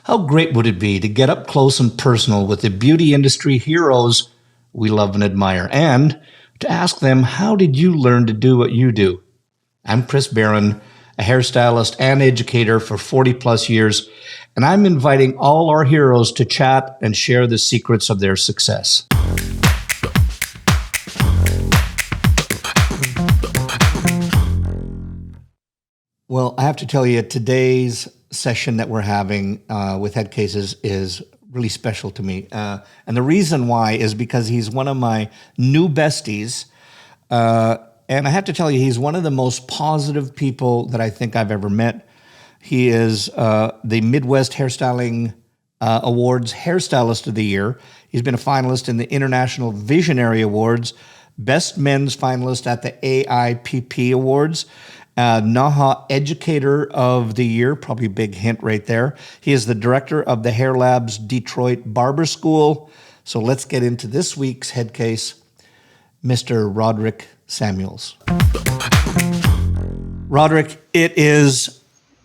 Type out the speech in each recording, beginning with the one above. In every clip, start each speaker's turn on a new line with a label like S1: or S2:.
S1: How great would it be to get up close and personal with the beauty industry heroes we love and admire, and to ask them, how did you learn to do what you do? I'm Chris Baran, a hairstylist and educator for 40 plus years, and I'm inviting all our heroes to chat and share the secrets of their success. Well, I have to tell you, today's session that we're having with Headcases is really special to me. And the reason why is because he's one of my new besties. And I have to tell you, he's one of the most positive people that I think I've ever met. He is the Midwest Hairstyling Awards Hairstylist of the Year. He's been a finalist in the International Visionary Awards, Best Men's finalist at the AIPP Awards, NAHA Educator of the Year, probably a big hint right there. He is the director of the Hair Lab's Detroit Barber School. So let's get into this week's head case, Mr. Rodrick Samuels. Rodrick, it is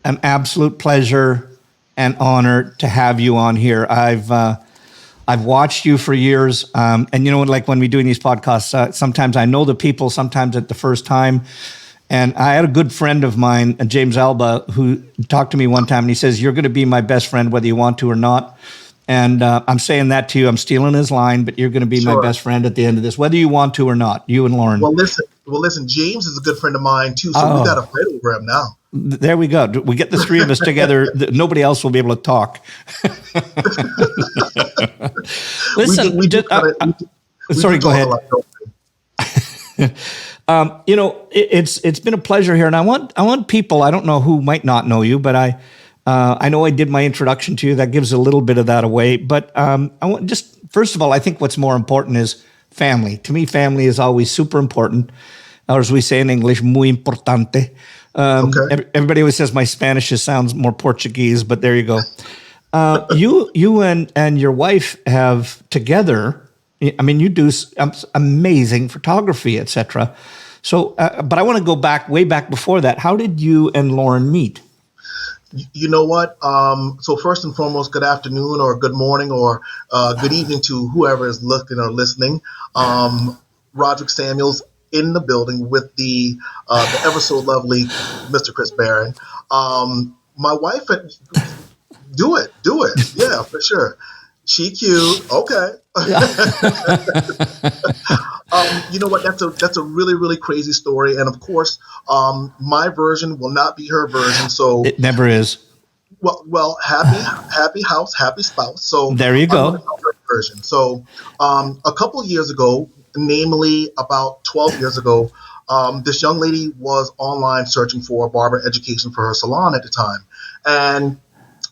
S1: an absolute pleasure and honor to have you on here. I've watched you for years, and you know, like when we're doing these podcasts, sometimes I know the people, sometimes at the first time. And I had a good friend of mine, James Alba, who talked to me one time, and he says, "You're going to be my best friend whether you want to or not." And I'm saying that to you. I'm stealing his line, but you're going to be my best friend at the end of this, whether you want to or not, you and Lauren.
S2: Well, listen. James is a good friend of mine, too, so we got a fight over him now.
S1: There we go. We get the three of us together. Nobody else will be able to talk. Listen, sorry, go ahead. You know, it's been a pleasure here, and I want people. I don't know who might not know you, but I know I did my introduction to you. That gives a little bit of that away. But I want just first of all, I think what's more important is family. To me, family is always super important, or as we say in English, muy importante. Okay. Everybody always says my Spanish sounds more Portuguese, but there you go. You and your wife have together. I mean, you do amazing photography, etc. So, but I want to go way back before that. How did you and Lauren meet?
S2: You know what? So first and foremost, good afternoon or good morning or good evening to whoever is looking or listening. Rodrick Samuels in the building with the ever so lovely Mr. Chris Baran. My wife, do it. Yeah, for sure. She cute. Okay. You know what? That's a really, really crazy story. And of course, my version will not be her version. So
S1: it never is.
S2: Well, happy house, happy spouse. So
S1: there you go.
S2: Her version. So a couple of years ago, namely about 12 years ago, this young lady was online searching for a barber education for her salon at the time. And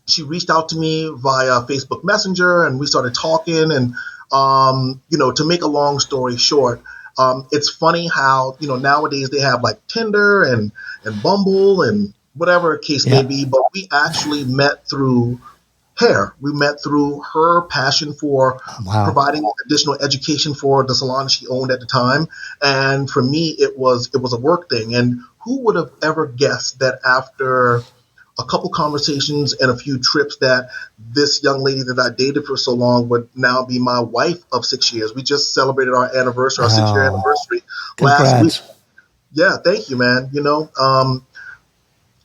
S2: she reached out to me via Facebook Messenger, and we started talking. And, to make a long story short, it's funny how, nowadays they have like Tinder and Bumble and whatever case may be. But we actually met through hair. We met through her passion for providing additional education for the salon she owned at the time. And for me, it was a work thing. And who would have ever guessed that after a couple conversations and a few trips that this young lady that I dated for so long would now be my wife of 6 years. We just celebrated our anniversary, our 6-year anniversary last week. Yeah, thank you, man.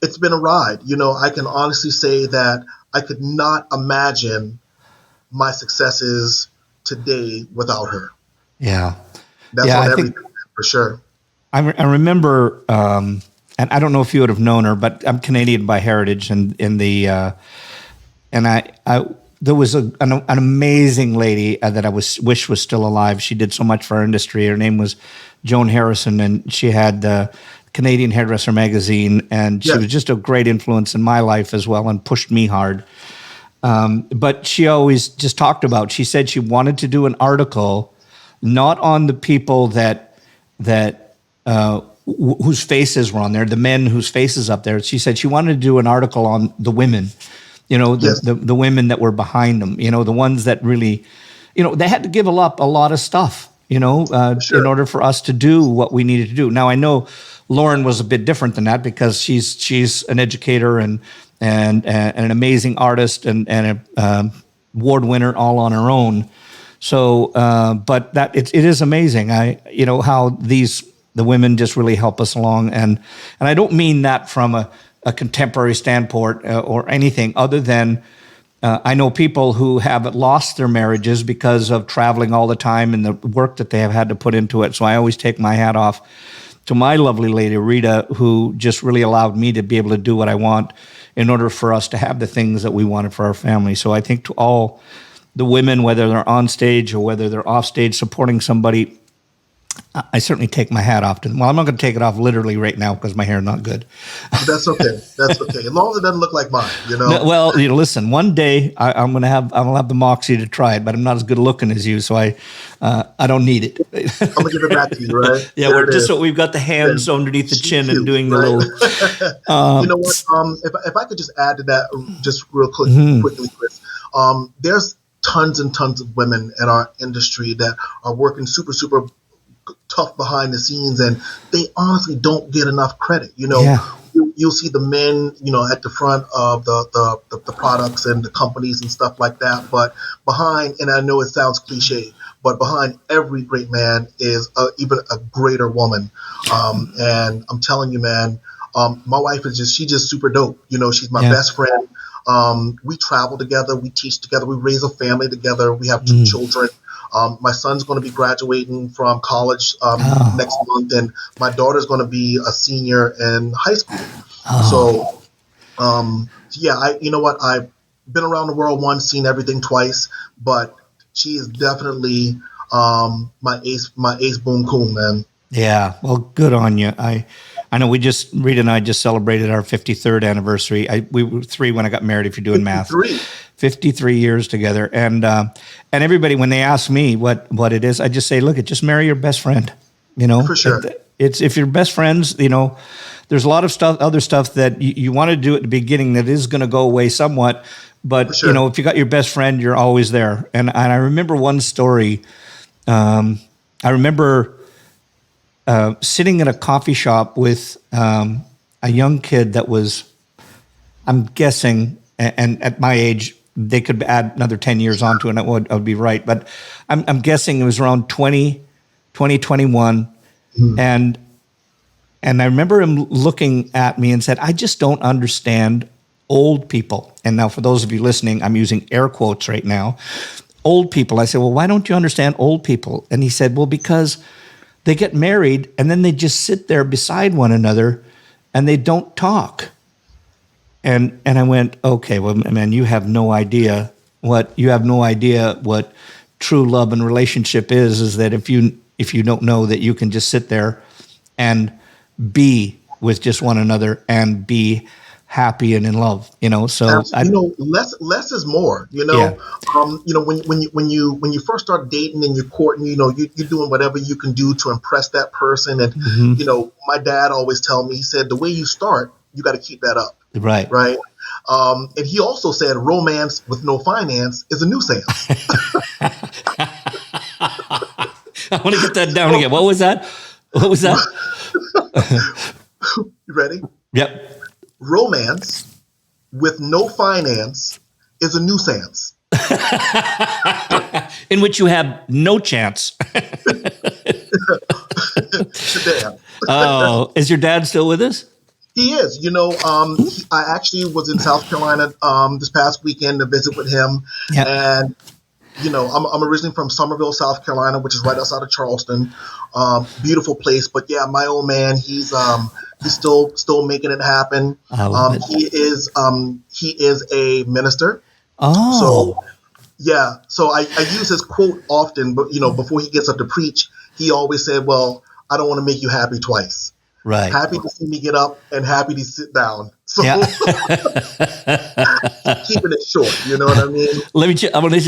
S2: It's been a ride. I can honestly say that I could not imagine my successes today without her.
S1: Yeah.
S2: That's on everything, for sure.
S1: I remember, and I don't know if you would have known her, but I'm Canadian by heritage, and there was an amazing lady that I wish was still alive. She did so much for our industry. Her name was Joan Harrison, and she had the Canadian Hairdresser magazine, and she was just a great influence in my life as well, and pushed me hard. But she always just talked about. She said she wanted to do an article, not on the people that whose faces were on there, the men whose faces up there. She said she wanted to do an article on the women, the women that were behind them, the ones that really, they had to give up a lot of stuff, in order for us to do what we needed to do. Now, I know Lauren was a bit different than that because she's an educator and and an amazing artist and a award winner all on her own. So, but that it is amazing. How the women just really help us along, and I don't mean that from a contemporary standpoint or anything other than I know people who have lost their marriages because of traveling all the time and the work that they have had to put into it. So I always take my hat off to my lovely lady, Rita, who just really allowed me to be able to do what I want in order for us to have the things that we wanted for our family. So I think to all the women, whether they're on stage or whether they're off stage supporting somebody, I certainly take my hat off to them. Well, I'm not going to take it off literally right now because my hair is not good.
S2: That's okay. That's okay. As long as it doesn't look like mine,
S1: No, well, listen. One day I'm going to have the moxie to try it, but I'm not as good looking as you, so I don't need it.
S2: I'm gonna give it back to you, right?
S1: Yeah, we've got the hands underneath the chin and doing the little.
S2: You know what? If I could just add to that, just real quickly, Chris. There's tons and tons of women in our industry that are working super tough behind the scenes, and they honestly don't get enough credit. You'll see the men, at the front of the products and the companies and stuff like that. But behind, and I know it sounds cliche, but behind every great man is even a greater woman. And I'm telling you, man, my wife she's just super dope. She's my best friend. We travel together, we teach together, we raise a family together. We have 2 children. My son's going to be graduating from college next month, and my daughter's going to be a senior in high school. So, you know what? I've been around the world once, seen everything twice, but she is definitely my ace boom coon, man. Yeah,
S1: well, good on you. I know Rita and I just celebrated our 53rd anniversary. We were 3 when I got married, if you're doing math. 53 years together. And everybody, when they ask me what it is, I just say, look, just marry your best friend.
S2: For sure.
S1: It's if you're best friends, there's a lot of other stuff that you want to do at the beginning that is going to go away somewhat. But,
S2: sure.
S1: If you got your best friend, you're always there. And I remember one story. I remember sitting in a coffee shop with a young kid that was, I'm guessing, and at my age, they could add another 10 years onto it, and I would be right. But I'm guessing it was around 2021. And I remember him looking at me and said, I just don't understand old people. And now for those of you listening, I'm using air quotes right now. Old people. I said, well, why don't you understand old people? And he said, well, because they get married and then they just sit there beside one another and they don't talk. And I went, okay, well, man, you have no idea what true love and relationship is that if you don't know that you can just sit there and be with just one another and be happy and in love, So
S2: less is more.
S1: Yeah.
S2: When you first start dating and you're courting, you're doing whatever you can do to impress that person. And my dad always tell me, he said, the way you start, you got to keep that up.
S1: Right.
S2: Right. And he also said, romance with no finance is a nuisance.
S1: I want to get that down again. What was that?
S2: You ready?
S1: Yep.
S2: Romance with no finance is a nuisance.
S1: In which you have no chance. Oh, is your dad still with us?
S2: He is. I actually was in South Carolina this past weekend to visit with him.
S1: Yep.
S2: And, I'm originally from Summerville, South Carolina, which is right outside of Charleston. Beautiful place. But yeah, my old man, he's still making it happen. He is a minister.
S1: Oh.
S2: So yeah. So I use his quote often, but before he gets up to preach, he always said, well, I don't want to make you happy twice.
S1: Right.
S2: Happy to see me get up and happy to sit down. So
S1: yeah.
S2: keeping it short, you know what I mean?
S1: I'm going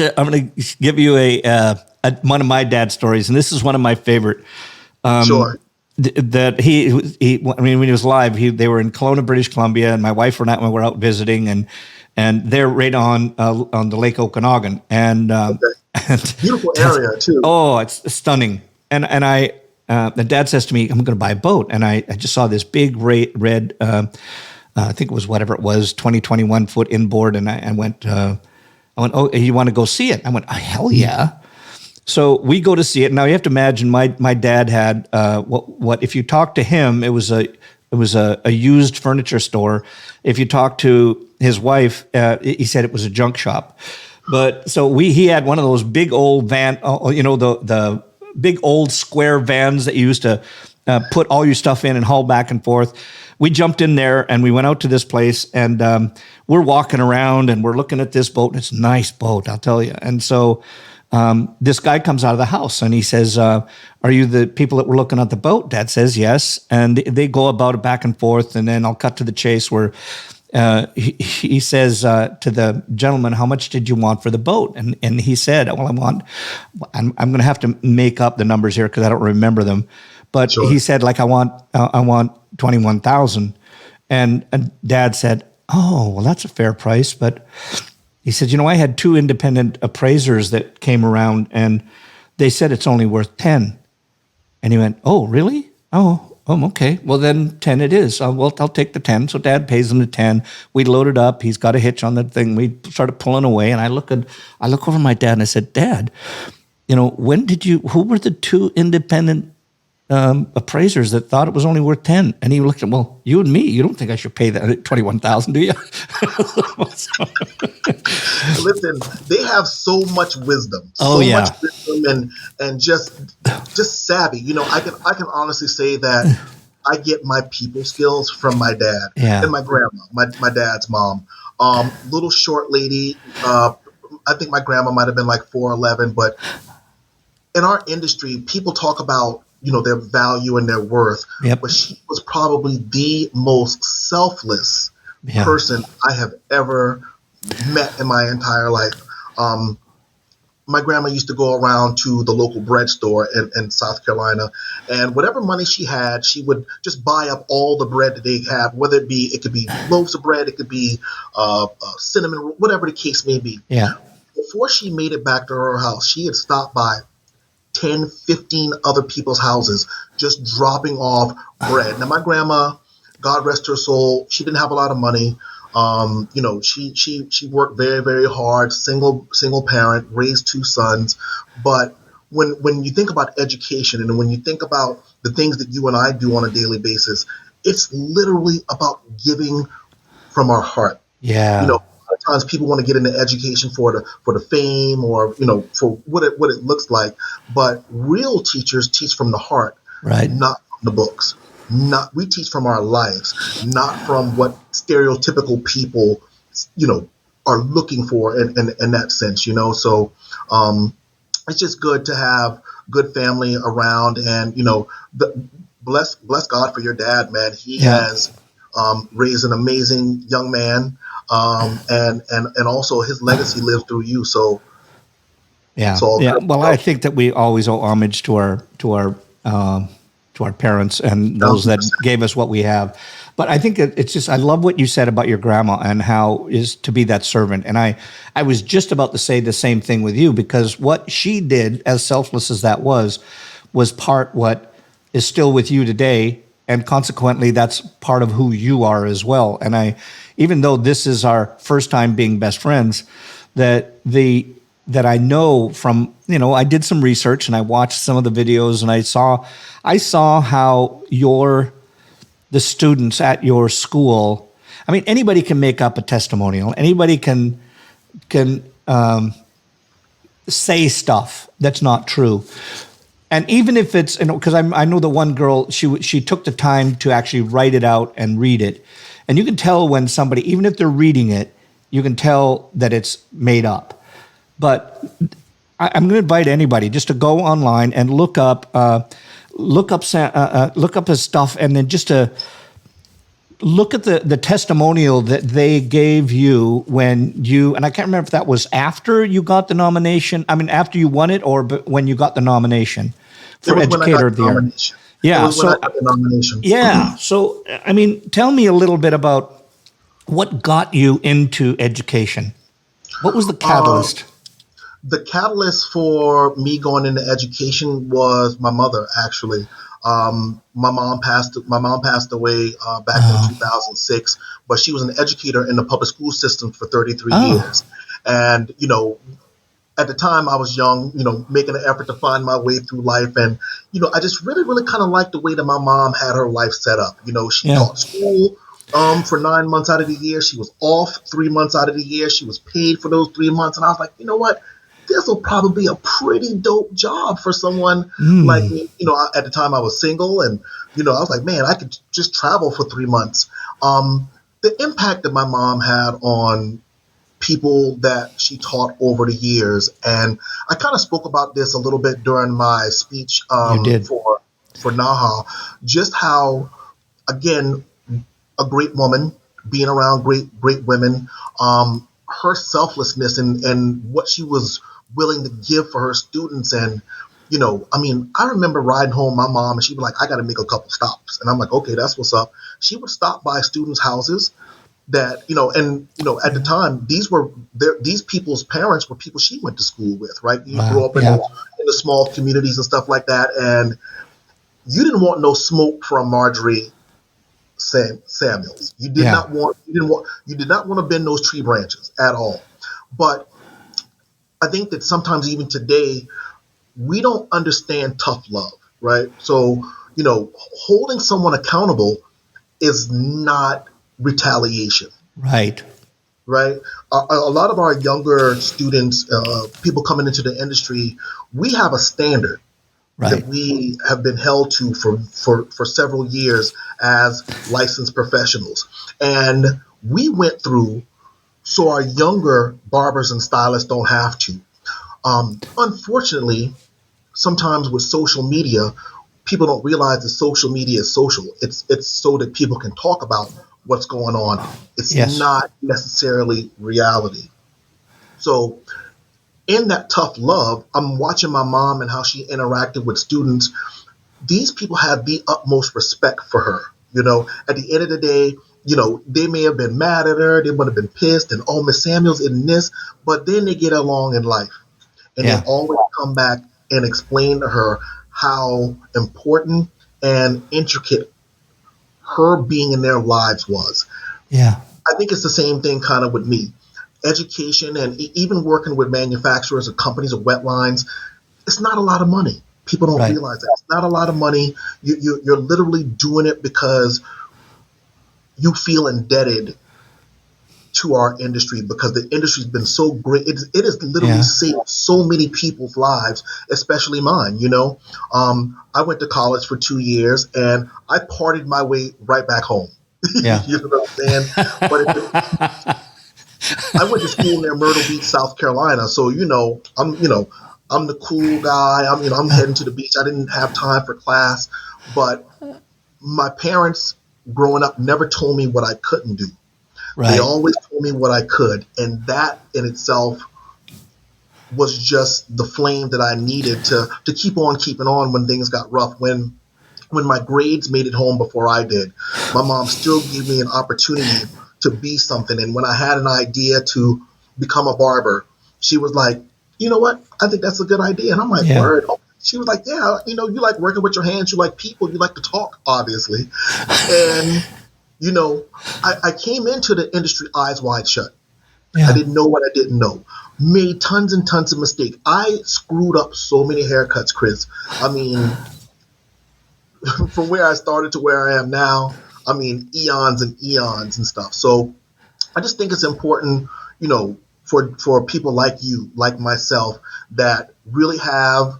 S1: to give you a one of my dad's stories, and this is one of my favorite.
S2: Sure.
S1: That when he was alive, they were in Kelowna, British Columbia, and my wife and I were out visiting, and they're right on the Lake Okanagan, and
S2: beautiful area too.
S1: Oh, it's stunning. And the dad says to me, "I'm going to buy a boat," and I just saw this big red I think it was whatever it was, 2021 foot inboard. And I went, oh, you want to go see it? I went, oh, hell yeah. So we go to see it. Now you have to imagine my dad had, what if you talk to him, it was a used furniture store. If you talk to his wife, he said it was a junk shop. But so he had one of those big old the big old square vans that you used to put all your stuff in and haul back and forth. We jumped in there and we went out to this place, and we're walking around and we're looking at this boat, and it's a nice boat, I'll tell you. And so this guy comes out of the house and he says, are you the people that were looking at the boat? Dad says yes. And they go about it back and forth, and then I'll cut to the chase where he says to the gentleman, how much did you want for the boat? And he said, well, I'm going to have to make up the numbers here because I don't remember them. But sure. He said, like, I want 21,000. And Dad said, oh, well, that's a fair price. But he said, I had 2 independent appraisers that came around and they said it's only worth 10. And he went, oh, really? Oh, okay. Well, then 10 it is. Well, I'll take the 10. So Dad pays him the 10. We load it up. He's got a hitch on the thing. We started pulling away, and I look over my dad and I said, Dad, who were the 2 independent appraisers that thought it was only worth 10? And he looked at, well, you and me, you don't think I should pay that 21,000, do you?
S2: Listen, they have so much wisdom, much wisdom and just savvy. I can honestly say that I get my people skills from my dad and my grandma, my dad's mom. Little short lady. I think my grandma might have been like 4'11", but in our industry, people talk about their value and their worth. Yep. But she was probably the most selfless person I have ever met in my entire life. My grandma used to go around to the local bread store in South Carolina, and whatever money she had, she would just buy up all the bread that they have, whether it could be loaves of bread, it could be cinnamon, whatever the case may be. Yeah. Before she made it back to her house, she had stopped by 10, 15 other people's houses, just dropping off bread. Now, my grandma, God rest her soul, she didn't have a lot of money. She worked very, very hard, single parent, raised 2 sons. But when you think about education and when you think about the things that you and I do on a daily basis, it's literally about giving from our heart. Yeah. Times people want to get into education for the fame or for what it looks like, but real teachers teach from the heart, right? Not from the books. We teach from our lives, not from what stereotypical people are looking for in that sense. So it's just good to have good family around, and bless God for your dad, man. He has raised an amazing young man. And also his legacy lives through you. So Well, I think that we always owe homage to our parents and those that gave us what we have. But I think it's just, I love what you said about your grandma and how is to be that servant. And I was just about to say the same thing with you, because what she did, as selfless as that was part what is still with you today. And consequently, that's part of who you are as well. And even though this is our first time being best friends, that I know from, I did some research and I watched some of the videos, and I saw how the students at your school, I mean, anybody can make up a testimonial. Anybody can say stuff that's not true. And even if it's, because I know the one girl, she took the time to actually write it out and read it. And you can tell when somebody, even if they're reading it, you can tell that it's made up. But I'm going to invite anybody just to go online and look up his stuff, and then just to look at the testimonial that they gave you when you, and I can't remember if that was after you got the nomination. I mean, after you won it, or when you got the nomination for Educator of the Year. Yeah. So, yeah. So, I mean, tell me a little bit about what got you into education. What was the catalyst? The catalyst for me going into education was my mother, actually. My mom passed away back in
S1: Oh,
S2: 2006, but she was an educator in the public school system for 33
S1: oh,
S2: years. And at the time I was young, making an effort to find my way through life. And, I just really, really kind of liked the way that my mom had her life set up. She
S1: yeah,
S2: taught school for 9 months out of the year. She was off 3 months out of the year. She was paid for those 3 months. And I was like, you know what? This will probably be a pretty dope job for someone like
S1: mm,
S2: me. At the time I was single and, I was like, man, I could just travel for 3 months. The impact that my mom had on people that she taught over the years. And I kind of spoke about this a little bit during my speech
S1: you did.
S2: for NAHA, just how, again, a great woman, being around great women, her selflessness and what she was willing to give for her students. And, I remember riding home my mom and she'd be like, I got to make a couple stops. And I'm like, okay, that's what's up. She would stop by students' houses that and at the time these people's parents were people she went to school with, right? You grew
S1: Wow.
S2: up in
S1: Yeah.
S2: the small communities and stuff like that, and you didn't want no smoke from Marjorie Samuels.
S1: Yeah.
S2: You did not want to bend those tree branches at all. But I think that sometimes even today we don't understand tough love, right? So holding someone accountable is not retaliation,
S1: Right.
S2: right? A lot of our younger students, people coming into the industry, we have a standard that
S1: Right.
S2: we have been held to for several years as licensed professionals. And we went through so our younger barbers and stylists don't have to. Unfortunately, sometimes with social media, people don't realize that social media is social. It's so that people can talk about what's going on. It's
S1: Yes.
S2: not necessarily reality. So in that tough love, I'm watching my mom and how she interacted with students. These people have the utmost respect for her. At the end of the day, they may have been mad at her, they would have been pissed, and oh, Miss Samuels in this, but then they get along in life and they
S1: Yeah.
S2: always come back and explain to her how important and intricate her being in their lives was.
S1: Yeah.
S2: I think it's the same thing kind of with me. Education and even working with manufacturers or companies or wet lines, it's not a lot of money. People don't
S1: Right.
S2: realize that. It's not a lot of money. You're literally doing it because you feel indebted to our industry because the industry's been so great. It has literally
S1: Yeah.
S2: saved so many people's lives, especially mine. I went to college for 2 years and I partied my way right back home.
S1: Yeah.
S2: You know what I'm saying? But I went to school near Myrtle Beach, South Carolina. So, I'm the cool guy. I'm heading to the beach. I didn't have time for class, but my parents growing up never told me what I couldn't do. They
S1: Right.
S2: always told me what I could, and that in itself was just the flame that I needed to keep on keeping on when things got rough. When my grades made it home before I did, my mom still gave me an opportunity to be something. And when I had an idea to become a barber, she was like, you know what? I think that's a good idea. And I'm like,
S1: Yeah.
S2: word. Oh. She was like, yeah, you like working with your hands. You like people. You like to talk, obviously. And you know, I came into the industry eyes wide shut. I
S1: Yeah.
S2: didn't know what I didn't know. Made tons and tons of mistakes. I screwed up so many haircuts, Chris. I mean, from where I started to where I am now, I mean, eons and eons and stuff. So I just think it's important, for people like you, like myself, that really have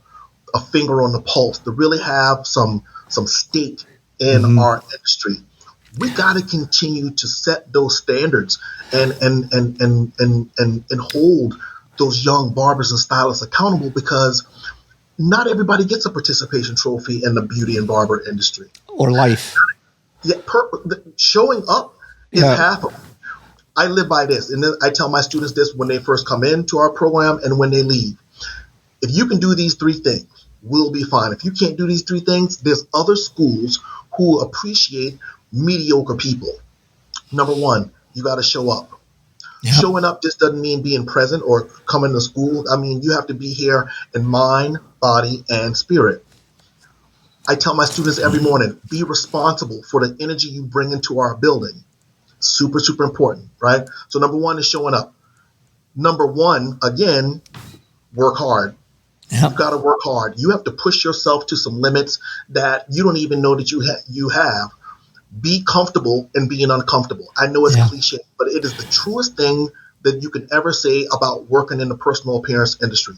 S2: a finger on the pulse, to really have some stake in
S1: Hmm.
S2: our industry. We got to continue to set those standards and hold those young barbers and stylists accountable because not everybody gets a participation trophy in the beauty and barber industry.
S1: Or life.
S2: Yet showing up is
S1: Yeah.
S2: half of it. I live by this, and then I tell my students this when they first come into our program and when they leave. If you can do these three things, we'll be fine. If you can't do these three things, there's other schools who appreciate mediocre people. Number one, you got to show up.
S1: Yeah.
S2: Showing up just doesn't mean being present or coming to school. I mean, you have to be here in mind, body, and spirit. I tell my students every morning, be responsible for the energy you bring into our building. Super, super important, right? So number one is showing up. Number one, again, work hard.
S1: Yeah.
S2: You've got to work hard. You have to push yourself to some limits that you don't even know that you have. Be comfortable in being uncomfortable. I know it's
S1: Yeah.
S2: cliche, but it is the truest thing that you can ever say about working in the personal appearance industry.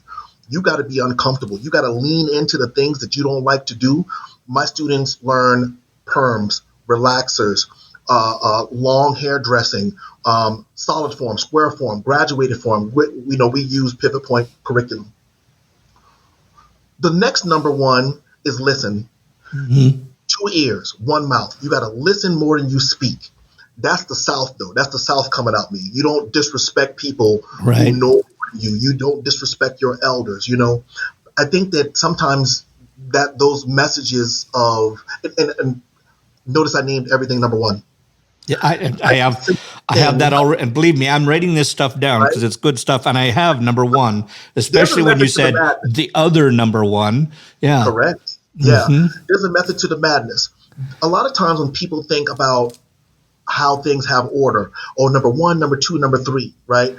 S2: You got to be uncomfortable. You got to lean into the things that you don't like to do. My students learn perms, relaxers, long hair dressing, solid form, square form, graduated form. We use pivot point curriculum. The next number one is listen.
S1: Mm-hmm.
S2: 2 ears, one mouth. You got to listen more than you speak. That's the South, though. That's the South coming out me. You don't disrespect people
S1: Right.
S2: who know you. You don't disrespect your elders. I think that sometimes that those messages of and notice I named everything number one.
S1: Yeah, I have that already, and believe me, I'm writing this stuff down because
S2: Right?
S1: it's good stuff. And I have number one,
S2: There's a
S1: especially when you
S2: method to the
S1: said
S2: madness.
S1: the other number one. Yeah.
S2: Correct. Yeah. There's a method to the madness. A lot of times when people think about how things have order, or number one, number two, number three, right?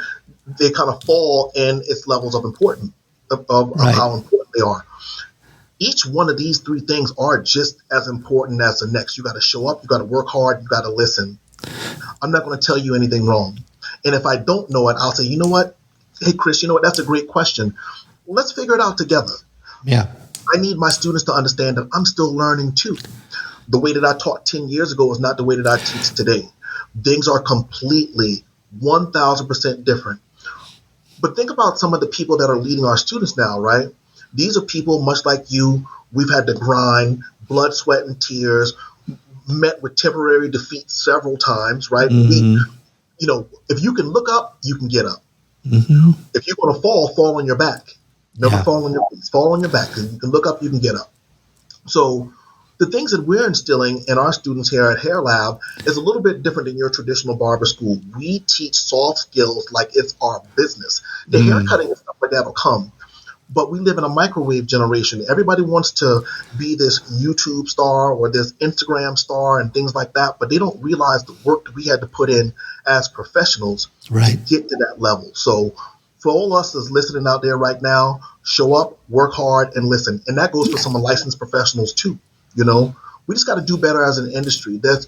S2: They kind of fall in its levels of importance of
S1: Right.
S2: how important they are. Each one of these three things are just as important as the next. You got to show up, you got to work hard, you got to listen. I'm not going to tell you anything wrong. And if I don't know it, I'll say, you know what? Hey, Chris, you know what? That's a great question. Let's figure it out together.
S1: Yeah.
S2: I need my students to understand that I'm still learning too. The way that I taught 10 years ago is not the way that I teach today. Things are completely 1,000% different. But think about some of the people that are leading our students now, right? These are people much like you. We've had to grind, blood, sweat, and tears, met with temporary defeat several times, right? If you can look up, you can get up.
S1: Mm-hmm.
S2: If you're going to fall on your back. Never
S1: Yeah.
S2: fall on your face. Fall on your back. You can look up, you can get up. So the things that we're instilling in our students here at Hair Lab is a little bit different than your traditional barber school. We teach soft skills like it's our business. The haircutting and stuff like that will come. But we live in a microwave generation. Everybody wants to be this YouTube star or this Instagram star and things like that, but they don't realize the work that we had to put in as professionals to
S1: Right.
S2: get to that level. So for all us that's listening out there right now, show up, work hard, and listen. And that goes for some licensed professionals too. We just got to do better as an industry. This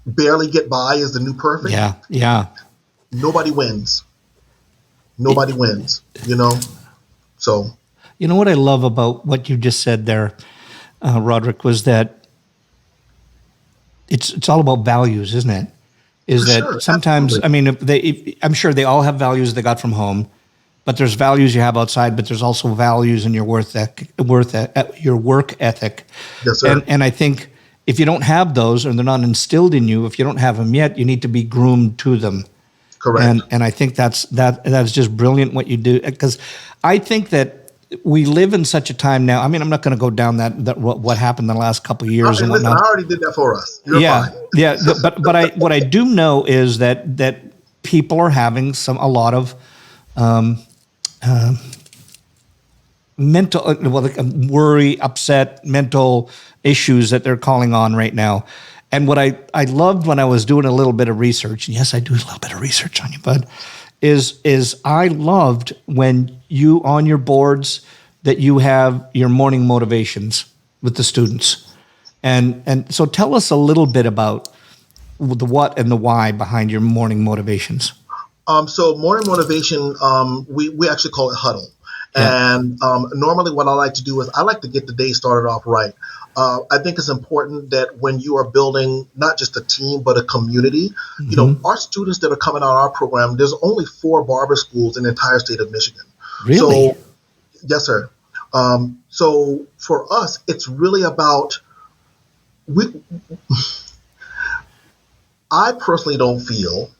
S2: barely get by is the new perfect.
S1: Yeah. Yeah.
S2: Nobody wins. Nobody wins. So
S1: You know what I love about what you just said there, Rodrick, was that it's all about values, isn't it? Is
S2: For
S1: that
S2: sure,
S1: sometimes,
S2: absolutely.
S1: I'm sure they all have values they got from home, but there's values you have outside, but there's also values in your your work ethic.
S2: Yes, sir.
S1: And I think if you don't have those, or they're not instilled in you, if you don't have them yet, you need to be groomed to them.
S2: Correct.
S1: And I think that's just brilliant what you do, because I think that we live in such a time now. I mean, I'm not going to go down that what happened the last couple of years and
S2: Listen, I
S1: whatnot.
S2: already did that for us. You're
S1: Yeah,
S2: fine.
S1: yeah. But what I do know is that people are having a lot of mental, worry, upset, mental issues that they're calling on right now. And what I loved when I was doing a little bit of research, and yes, I do a little bit of research on you, bud, is I loved when you on your boards that you have your morning motivations with the students. And so tell us a little bit about the what and the why behind your morning motivations.
S2: So morning motivation, we actually call it huddle.
S1: Yeah.
S2: And normally what I like to do is I like to get the day started off right. I think it's important that when you are building not just a team, but a community, our students that are coming out of our program, there's only 4 barber schools in the entire state of Michigan.
S1: Really?
S2: So, yes, sir. So for us, it's really about, I personally don't feel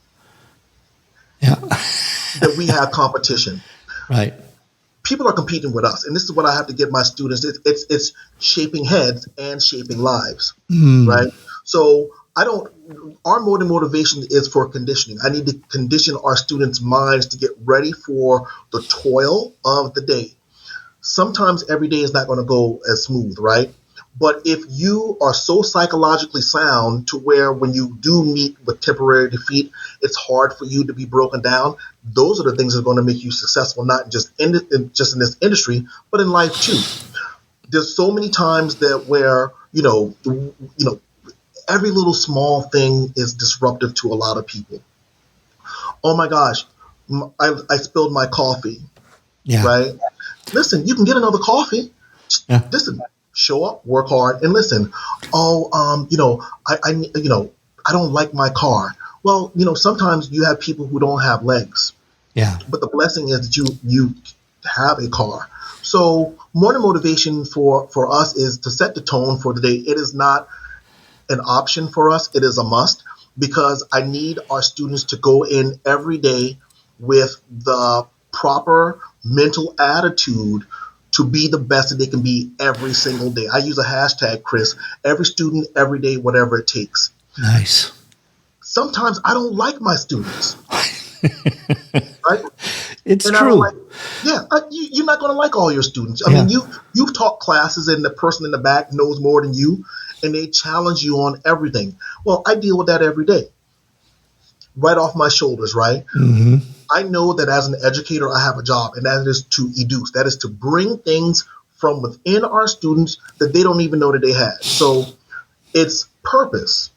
S1: Yeah.
S2: that we have competition.
S1: Right.
S2: People are competing with us, and this is what I have to get my students. It's shaping heads and shaping lives, right? So our motivation is for conditioning. I need to condition our students' minds to get ready for the toil of the day. sometimes every day is not going to go as smooth, right? But if you are so psychologically sound to where when you do meet with temporary defeat, it's hard for you to be broken down. Those are the things that are going to make you successful, not just just in this industry, but in life too. There's so many times that where every little small thing is disruptive to a lot of people. Oh my gosh, I spilled my coffee,
S1: Yeah.
S2: right? Listen, you can get another coffee.
S1: Yeah.
S2: Listen, show up, work hard, and listen. Oh, I don't like my car. Well, sometimes you have people who don't have legs,
S1: Yeah.
S2: but the blessing is that you have a car. So morning motivation for us is to set the tone for the day. It is not an option for us. It is a must because I need our students to go in every day with the proper mental attitude to be the best that they can be every single day. I use a hashtag, Chris, every student, every day, whatever it takes.
S1: Nice.
S2: Sometimes I don't like my students, right?
S1: It's
S2: And I don't like,
S1: true.
S2: yeah, you're not going to like all your students. I
S1: Yeah.
S2: mean, you've taught classes and the person in the back knows more than you, and they challenge you on everything. Well, I deal with that every day, right off my shoulders, right?
S1: Hmm.
S2: I know that as an educator, I have a job, and that is to educe. That is to bring things from within our students that they don't even know that they had. So it's purpose.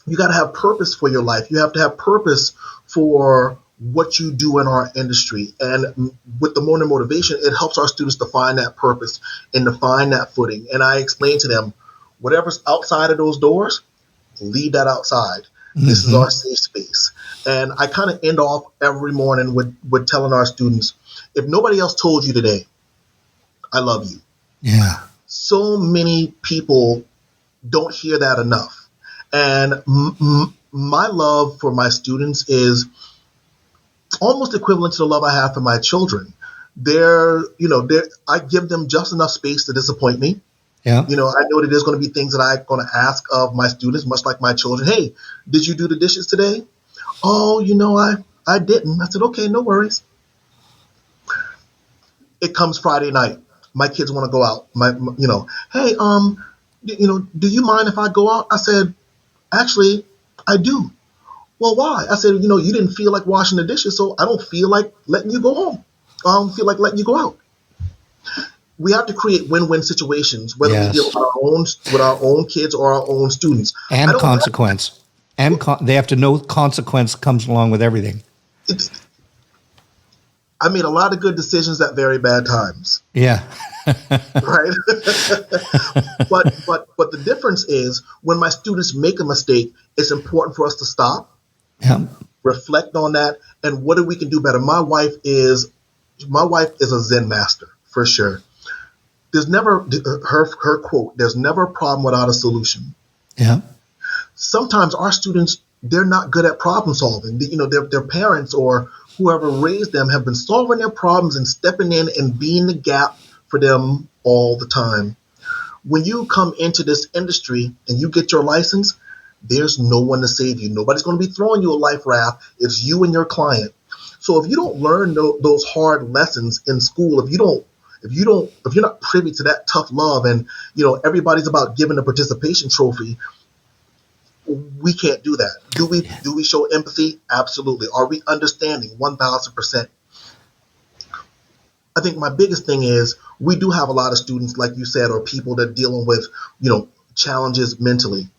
S2: You got to have purpose for your life. You have to have purpose for what you do in our industry. And with the morning motivation, it helps our students to find that purpose and to find that footing. And I explain to them, whatever's outside of those doors, leave that outside. This is
S1: Hmm.
S2: our safe space. And I kind of end off every morning with telling our students, if nobody else told you today, I love you.
S1: Yeah.
S2: So many people don't hear that enough. And my love for my students is almost equivalent to the love I have for my children. I give them just enough space to disappoint me.
S1: Yeah.
S2: I know that there's going to be things that I'm going to ask of my students, much like my children. Hey, did you do the dishes today? Oh, I didn't. I said, okay, no worries. It comes Friday night. My kids want to go out. Hey, do you mind if I go out? I said, actually, I do. Well, why? I said, you didn't feel like washing the dishes, so I don't feel like letting you go home. I don't feel like letting you go out. We have to create win-win situations, whether we deal
S1: Yes.
S2: with our own kids or our own students. I
S1: And
S2: don't.
S1: consequence. And they have to know consequence comes along with everything.
S2: It, I made a lot of good decisions at very bad times,
S1: Yeah.
S2: right? but the difference is when my students make a mistake, it's important for us to stop,
S1: Yeah.
S2: reflect on that, and what we can do better. My wife is a Zen master for sure. There's never her quote. There's never a problem without a solution.
S1: Yeah.
S2: Sometimes our students, they're not good at problem solving. Their parents or whoever raised them have been solving their problems and stepping in and being the gap for them all the time. When you come into this industry and you get your license, there's no one to save you. Nobody's going to be throwing you a life raft. It's you and your client. So if you don't learn those hard lessons in school, if you're not privy to that tough love, and everybody's about giving a participation trophy, we can't do that. Do we show empathy? Absolutely. Are we understanding? 1,000%. I think my biggest thing is we do have a lot of students, like you said, or people that are dealing with, challenges mentally.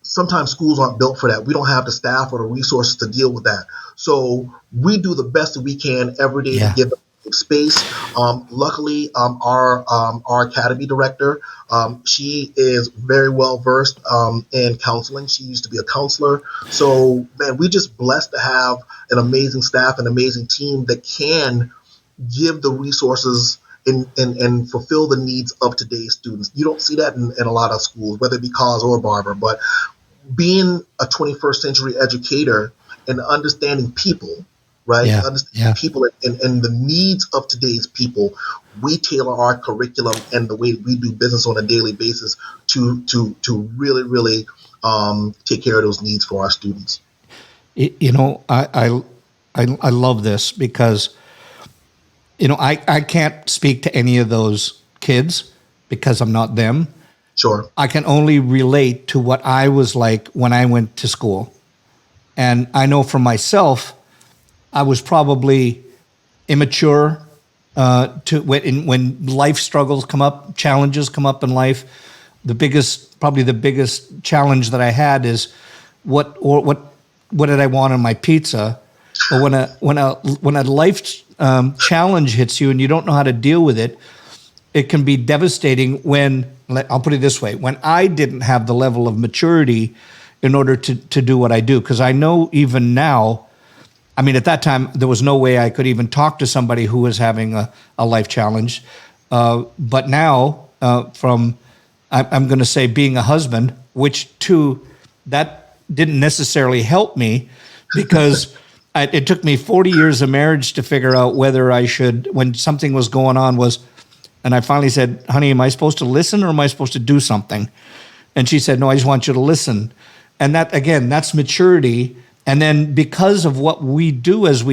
S2: Sometimes schools aren't built for that. We don't have the staff or the resources to deal with that. So we do the best that we can every day to
S1: Yeah.
S2: give them space. Luckily, our academy director, she is very well versed in counseling. She used to be a counselor. So, man, we just blessed to have an amazing staff, an amazing team that can give the resources and fulfill the needs of today's students. You don't see that in a lot of schools, whether it be college or Barber, but being a 21st century educator and understanding people, right?
S1: Yeah.
S2: Understanding
S1: Yeah.
S2: people and the needs of today's people, we tailor our curriculum and the way we do business on a daily basis to really, really take care of those needs for our students.
S1: I love this because I can't speak to any of those kids because I'm not them.
S2: Sure.
S1: I can only relate to what I was like when I went to school. And I know for myself, I was probably immature to when life struggles come up, challenges come up in life. Probably the biggest challenge that I had is what did I want on my pizza? But when a life challenge hits you and you don't know how to deal with it, it can be devastating. I'll put it this way: when I didn't have the level of maturity in order to do what I do, because I know even now. I mean, at that time, there was no way I could even talk to somebody who was having a life challenge. But now, I'm going to say being a husband, which too, that didn't necessarily help me because it took me 40 years of marriage to figure out whether I should, when something was going on, and I finally said, honey, am I supposed to listen or am I supposed to do something? And she said, no, I just want you to listen. And that, again, that's maturity. And then because of what we do as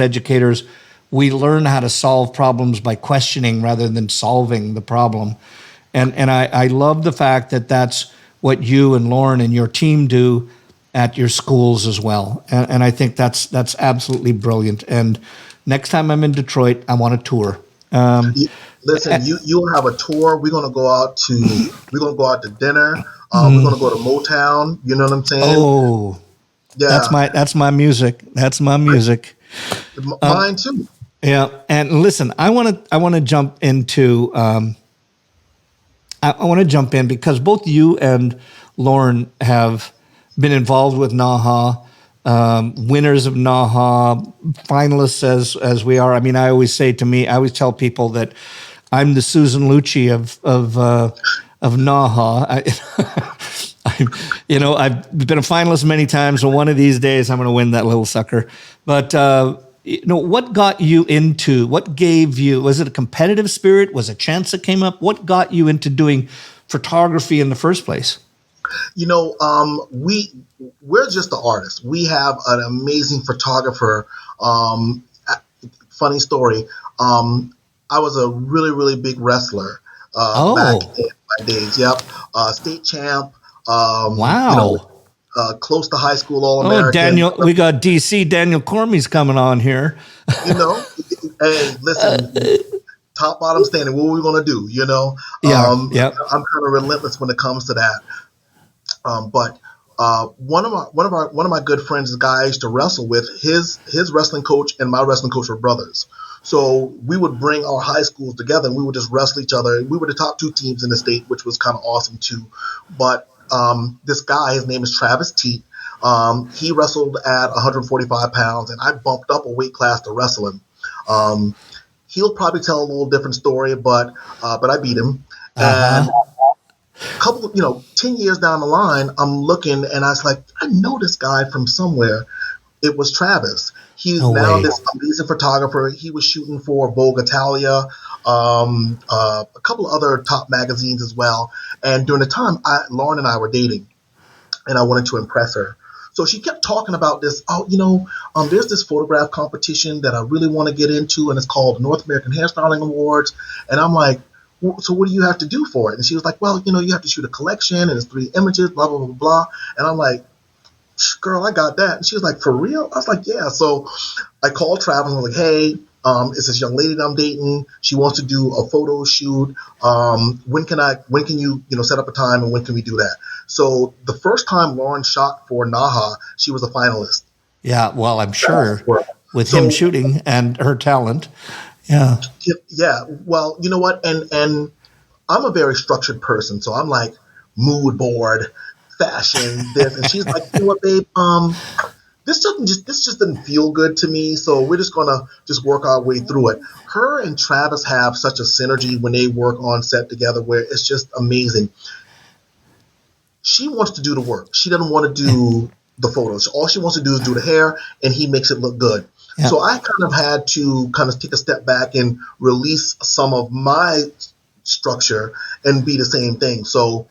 S1: educators, we learn how to solve problems by questioning rather than solving the problem. And I love the fact that that's what you and Lauren and your team do at your schools as well. And I think that's absolutely brilliant. And next time I'm in Detroit, I want a tour.
S2: Listen, you'll have a tour. We're gonna go out to dinner. We're gonna go to Motown. You know what I'm saying?
S1: Oh.
S2: Yeah,
S1: That's my music. That's my music.
S2: Mine too.
S1: Yeah, and listen, I want to jump into. I want to jump in because both you and Lauren have been involved with NAHA, winners of NAHA, finalists as we are. I mean, I always tell people that I'm the Susan Lucci of NAHA. I've been a finalist many times, and one of these days I'm going to win that little sucker. But what gave you? Was it a competitive spirit? Was it a chance that came up? What got you into doing photography in the first place?
S2: We're just the artists. We have an amazing photographer. Funny story. I was a really, really big wrestler back in my days. Yep, state champ.
S1: Wow.
S2: Close to high school All-American.
S1: Oh, Daniel, we got DC Daniel Cormie's coming on here.
S2: Hey, listen, top bottom standing. What are we gonna do?
S1: Yeah.
S2: I'm kind of relentless when it comes to that. But one of my good friends, the guy I used to wrestle with, his wrestling coach and my wrestling coach were brothers. So we would bring our high schools together and we would just wrestle each other. We were the top two teams in the state, which was kind of awesome too. But this guy, his name is Travis T. He wrestled at 145 pounds, and I bumped up a weight class to wrestle him. He'll probably tell a little different story, but I beat him. And a couple, 10 years down the line, I'm looking, and I was like, I know this guy from somewhere. It was Travis. He's this amazing photographer. He was shooting for Vogue Italia, a couple of other top magazines as well. And during the time, Lauren and I were dating, and I wanted to impress her. So she kept talking about this. There's this photograph competition that I really want to get into, and it's called North American Hairstyling Awards. And I'm like, so what do you have to do for it? And she was like, well, you have to shoot a collection, and it's 3 images, blah, blah, blah, blah. And I'm like, girl, I got that. And she was like, for real? I was like, yeah. So I called Travis and I was like, hey, it's this young lady that I'm dating. She wants to do a photo shoot. When can you set up a time, and when can we do that? So the first time Lauren shot for NAHA, she was a finalist.
S1: Yeah, well, I'm sure with him shooting and her talent. Yeah.
S2: Yeah. Well, you know what? And I'm a very structured person. So I'm like mood board, fashion, this. And she's like, you know what, babe? This just didn't feel good to me. So we're just going to just work our way through it. Her and Travis have such a synergy when they work on set together where it's just amazing. She wants to do the work. She doesn't want to do the photos. All she wants to do is do the hair, and he makes it look good. Yeah. So I kind of had to kind of take a step back and release some of my structure and be the same thing. So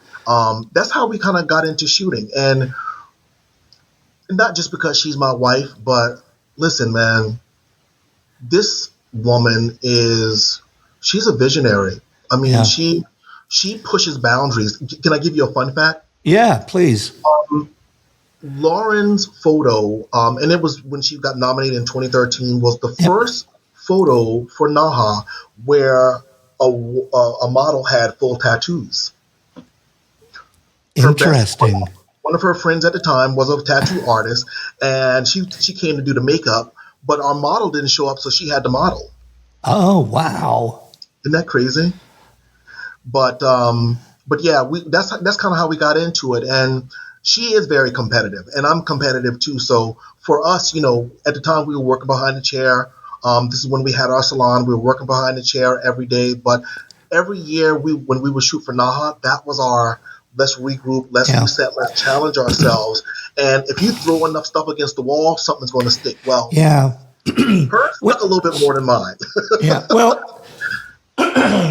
S2: that's how we kind of got into shooting. And not just because she's my wife, but listen, man, this woman is she's a visionary. I mean,
S1: Yeah.
S2: she pushes boundaries. Can I give you a fun fact?
S1: Yeah, please.
S2: Lauren's photo, and it was when she got nominated in 2013, was the
S1: Yep.
S2: first photo for NAHA where a model had full tattoos. Her best
S1: Interesting.
S2: one of her friends at the time was a tattoo artist, and she came to do the makeup, but our model didn't show up, so she had to model.
S1: Oh, wow.
S2: Isn't that crazy? But yeah, that's kind of how we got into it, and she is very competitive, and I'm competitive too. So for us, at the time we were working behind the chair. This is when we had our salon. We were working behind the chair every day, but every year when we would shoot for NAHA, that was our let's regroup, let's
S1: Yeah.
S2: reset, let's challenge ourselves. And if you throw enough stuff against the wall, something's going to stick. Well,
S1: Yeah.
S2: hers stuck a
S1: What?
S2: little bit more than mine.
S1: Yeah. Well,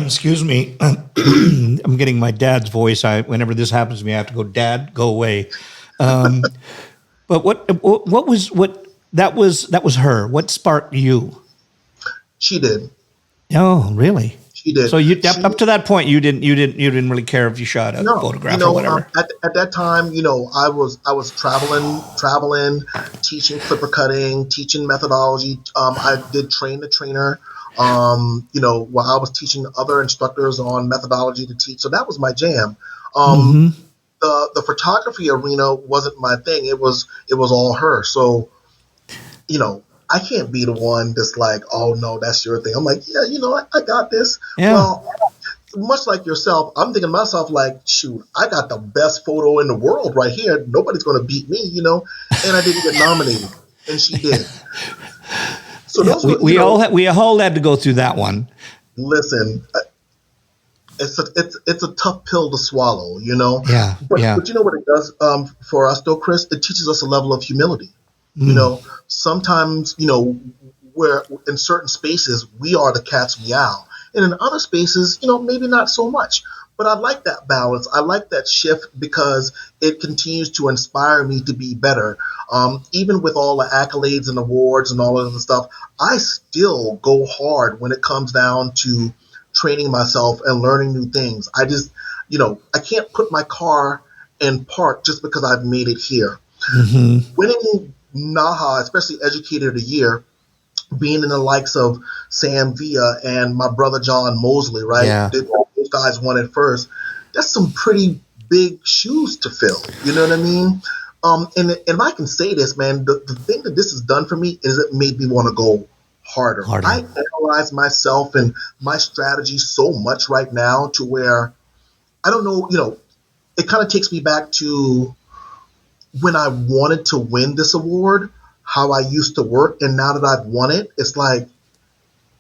S1: excuse me. I'm getting my dad's voice. Whenever this happens to me, I have to go, Dad, go away. Um, but what that was her. What sparked you?
S2: She did.
S1: Oh, really?
S2: She did.
S1: So you
S2: She
S1: up to that point, you didn't really care if you shot a
S2: No,
S1: photograph or whatever.
S2: at that time, I was traveling, teaching clipper cutting, teaching methodology. I did train the trainer. While I was teaching other instructors on methodology to teach, so that was my jam. Um,
S1: Hmm.
S2: the photography arena wasn't my thing. It was all her. So I can't be the one that's like, oh no, that's your thing. I'm like, yeah, I got this.
S1: Yeah.
S2: Well, much like yourself, I'm thinking to myself like, shoot, I got the best photo in the world right here. Nobody's going to beat me. And I didn't get nominated, and she did. So
S1: Yeah.
S2: those
S1: We
S2: were,
S1: we all had to go through that one.
S2: listen, it's a tough pill to swallow.
S1: Yeah. Yeah.
S2: But you know what it does for us though, Chris? It teaches us a level of humility. You
S1: Mm.
S2: know, sometimes where in certain spaces we are the cat's meow, and in other spaces, maybe not so much. But I like that balance. I like that shift because it continues to inspire me to be better. Even with all the accolades and awards and all of the stuff, I still go hard when it comes down to training myself and learning new things. I can't put my car in park just because I've made it here.
S1: Hmm.
S2: Winning NAHA, especially Educator of the Year, being in the likes of Sam Villa and my brother John Mosley, right?
S1: Yeah.
S2: Those guys won it first. That's some pretty big shoes to fill. You know what I mean? And if I can say this, man, the thing that this has done for me is it made me want to go harder.
S1: Harder.
S2: I analyze myself and my strategy so much right now to where I don't know, it kind of takes me back to when I wanted to win this award, how I used to work, and now that I've won it, it's like,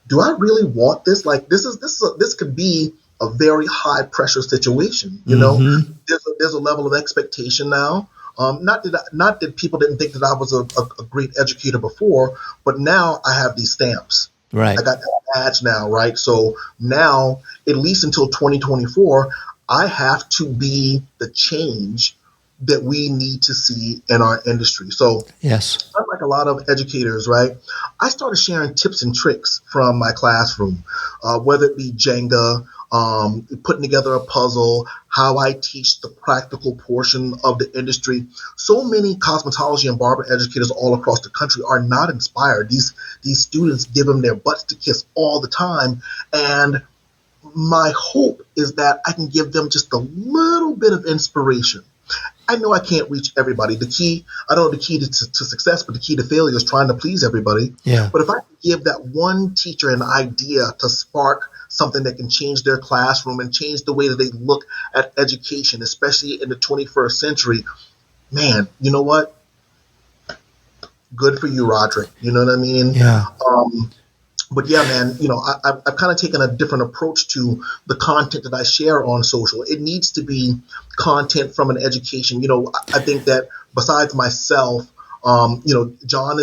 S2: do I really want this? Like, this could be a very high pressure situation.
S1: Hmm.
S2: There's a level of expectation now. Not that people didn't think that I was a great educator before, but now I have these stamps.
S1: Right.
S2: I got that badge now, right? So now, at least until 2024, I have to be the change that we need to see in our industry. So,
S1: Yes.
S2: unlike a lot of educators, right, I started sharing tips and tricks from my classroom, whether it be Jenga, putting together a puzzle, how I teach the practical portion of the industry. So many cosmetology and barber educators all across the country are not inspired. These students give them their butts to kiss all the time, and my hope is that I can give them just a little bit of inspiration. I know I can't reach everybody. I don't know the key to success, but the key to failure is trying to please everybody.
S1: Yeah.
S2: But if I can give that one teacher an idea to spark something that can change their classroom and change the way that they look at education, especially in the 21st century, man, you know what? Good for you, Rodrick. You know what I mean?
S1: Yeah.
S2: But yeah, man, I've kind of taken a different approach to the content that I share on social. It needs to be content from an education. I think that besides myself, John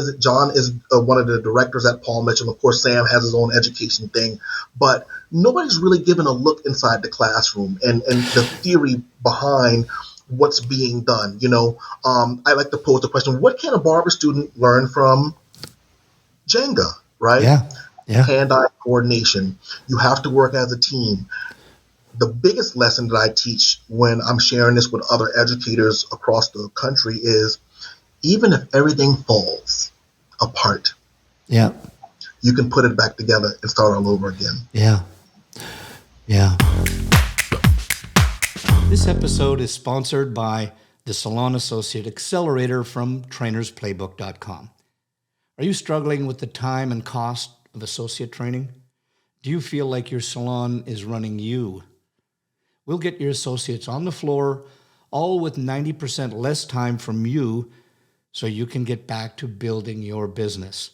S2: is one of the directors at Paul Mitchell. Of course, Sam has his own education thing, but nobody's really given a look inside the classroom and the theory behind what's being done. I like to pose the question: what can a barber student learn from Jenga? Right?
S1: Yeah. Yeah.
S2: hand-eye coordination. You have to work as a team. The biggest lesson that I teach when I'm sharing this with other educators across the country is even if everything falls apart,
S1: Yeah.
S2: you can put it back together and start all over again.
S1: Yeah. Yeah. This episode is sponsored by the Salon Associate Accelerator from trainersplaybook.com. Are you struggling with the time and cost of associate training? Do you feel like your salon is running you? We'll get your associates on the floor, all with 90% less time from you, so you can get back to building your business.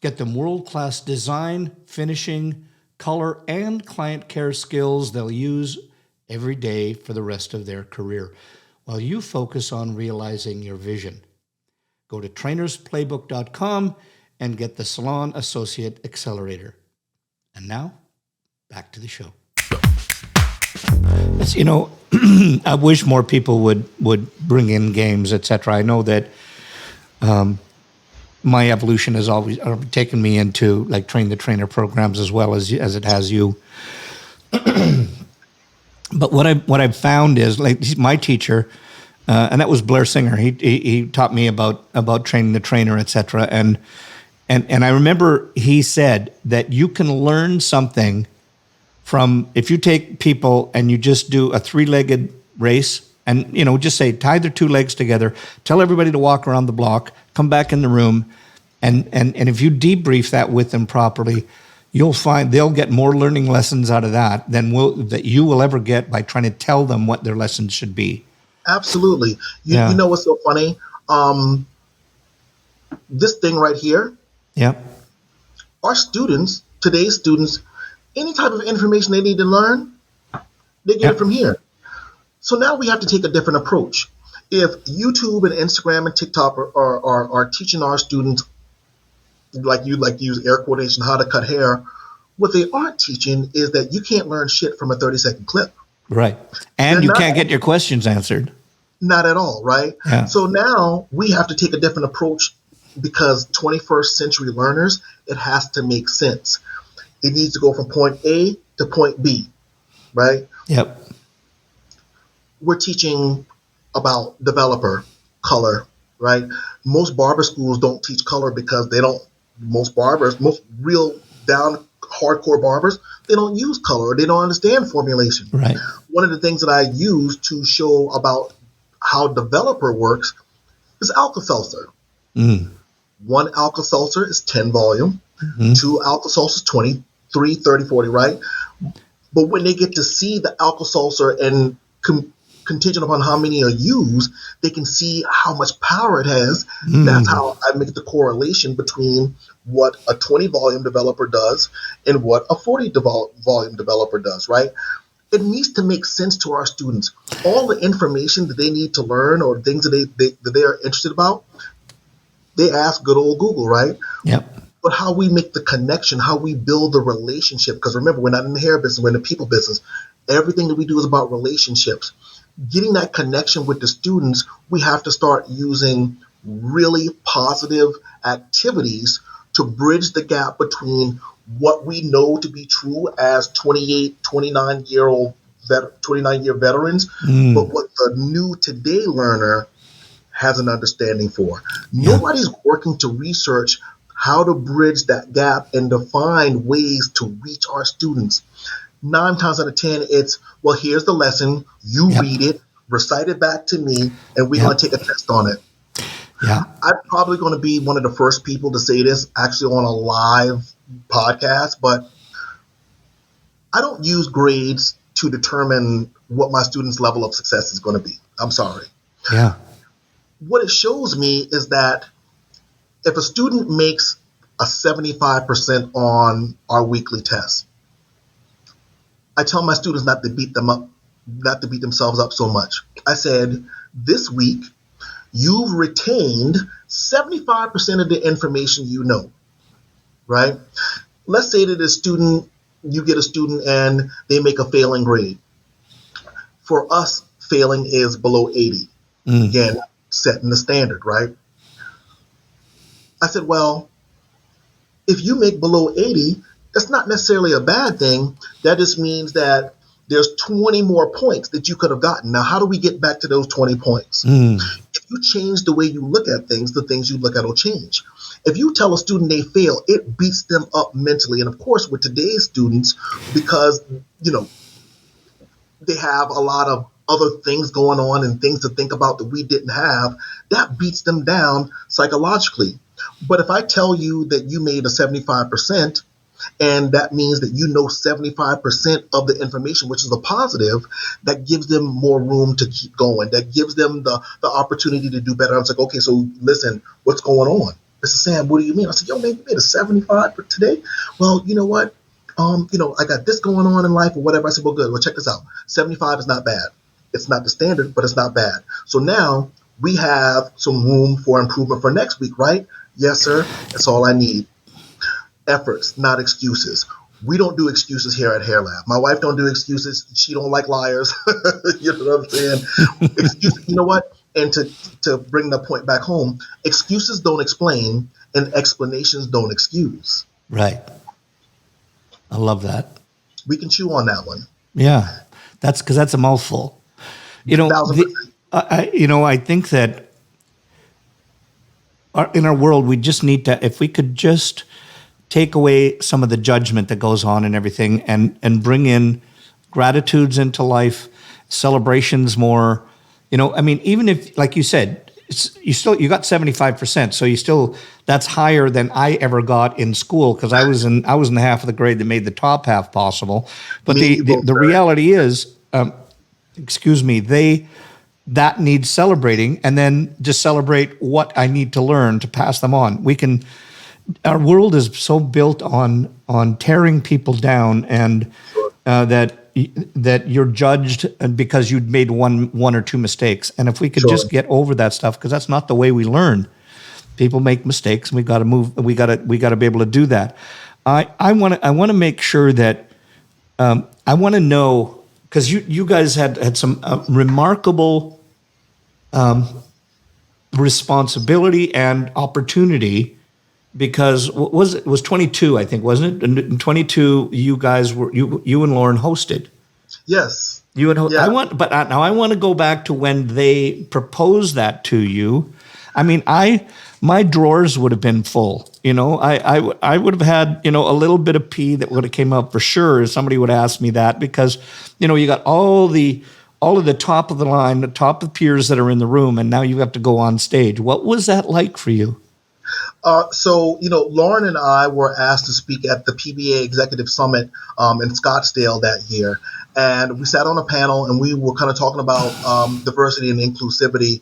S1: Get them world-class design, finishing, color, and client care skills they'll use every day for the rest of their career, while you focus on realizing your vision. Go to trainersplaybook.com and get the Salon Associate Accelerator. And now, back to the show. It's, I wish more people would bring in games, etc. I know that my evolution has always taken me into like train the trainer programs as well as it has you. But what I've found is like my teacher, and that was Blair Singer. He taught me about training the trainer, etc. And I remember he said that you can learn something from if you take people and you just do a 3-legged race and just say tie their 2 legs together, tell everybody to walk around the block, come back in the room, and if you debrief that with them properly, you'll find they'll get more learning lessons out of that than that you will ever get by trying to tell them what their lessons should be.
S2: Absolutely. You know what's so funny? This thing right here,
S1: Yeah.
S2: our students, today's students, any type of information they need to learn, they get it from here. So now we have to take a different approach. If YouTube and Instagram and TikTok are teaching our students, like you use air quotation, how to cut hair, what they aren't teaching is that you can't learn shit from a 30-second clip.
S1: Right. And you can't get your questions answered.
S2: Not at all, right?
S1: Yeah.
S2: So now we have to take a different approach because 21st century learners, it has to make sense. It needs to go from point A to point B, right?
S1: Yep.
S2: We're teaching about developer, color, right? Most barber schools don't teach color because most real down hardcore barbers, they don't use color. They don't understand formulation.
S1: Right.
S2: One of the things that I use to show about how developer works is Alka-Seltzer.
S1: Mm.
S2: 1 Alka-Seltzer is 10 volume.
S1: Mm-hmm.
S2: 2 Alka-Seltzer is 23, 30, 40, right? But when they get to see the Alka-Seltzer and contingent upon how many are used, they can see how much power it has.
S1: Mm.
S2: That's how I make the correlation between what a 20 volume developer does and what a 40 volume developer does, right? It needs to make sense to our students. All the information that they need to learn or things that they are interested about, they ask good old Google, right?
S1: Yep.
S2: But how we make the connection, how we build the relationship, because remember, we're not in the hair business, we're in the people business. Everything that we do is about relationships. Getting that connection with the students, we have to start using really positive activities to bridge the gap between what we know to be true as 28, 29-year veterans, but what the new today learner has an understanding for.
S1: Yeah.
S2: Nobody's working to research how to bridge that gap and to find ways to reach our students. 9 times out of 10, it's, well, here's the lesson, you read it, recite it back to me, and we're going to take a test on it.
S1: Yeah.
S2: I'm probably going to be one of the first people to say this actually on a live podcast, but I don't use grades to determine what my students' level of success is going to be. I'm sorry.
S1: Yeah.
S2: What it shows me is that if a student makes a 75% on our weekly test, I tell my students not to beat themselves up so much. I said, this week, you've retained 75% of the information you know, right? Let's say that you get a student and they make a failing grade. For us, failing is below 80. Again, setting the standard, right? I said, well, If you make below 80, that's not necessarily a bad thing. That just means that there's 20 more points that you could have gotten. Now, how do we get back to those 20 points? If you change the way you look at things, the things you look at will change. If you tell a student they fail, it beats them up mentally. And of course, with today's students, because, they have a lot of other things going on and things to think about that we didn't have, that beats them down psychologically. But if I tell you that you made a 75%, and that means that 75% of the information, which is a positive, that gives them more room to keep going. That gives them the opportunity to do better. I was like, okay, so listen, what's going on? Mr. Sam, what do you mean? I said, yo, man, you made a 75 for today? Well, you know what? I got this going on in life or whatever. I said, well, good. Well, check this out. 75 is not bad. It's not the standard, but it's not bad. So now we have some room for improvement for next week, right? Yes, sir. That's all I need. Efforts, not excuses. We don't do excuses here at Hair Lab. My wife don't do excuses. She don't like liars. You know what I'm saying? Excuses, you know what? And to bring the point back home, excuses don't explain and explanations don't excuse.
S1: Right. I love that.
S2: We can chew on that one.
S1: Yeah. That's because that's a mouthful. I think that in our world, we just need to, if we could just take away some of the judgment that goes on and everything and bring in gratitudes into life, celebrations more, even if, like you said, you got 75%. So that's higher than I ever got in school because I was in the half of the grade that made the top half possible. But the reality is, that needs celebrating, and then just celebrate what I need to learn to pass them on. Our world is so built on tearing people down, and that you're judged because you'd made one or two mistakes. And if we could just get over that stuff, because that's not the way we learn. People make mistakes, and we got to move. We got to be able to do that. I want to make sure that I want to know, because you guys had some remarkable responsibility and opportunity. Because it was 22, I think, wasn't it? In 22, you guys were you and Lauren hosted.
S2: Yes.
S1: You and
S2: yeah.
S1: I want to go back to when they proposed that to you. I mean, my drawers would have been full. I would have had a little bit of pee that would have came up for sure if somebody would ask me that, because you got all of the top of the line, the top of the peers that are in the room, and now you have to go on stage. What was that like for you?
S2: Lauren and I were asked to speak at the PBA Executive Summit in Scottsdale that year. And we sat on a panel and we were kind of talking about diversity and inclusivity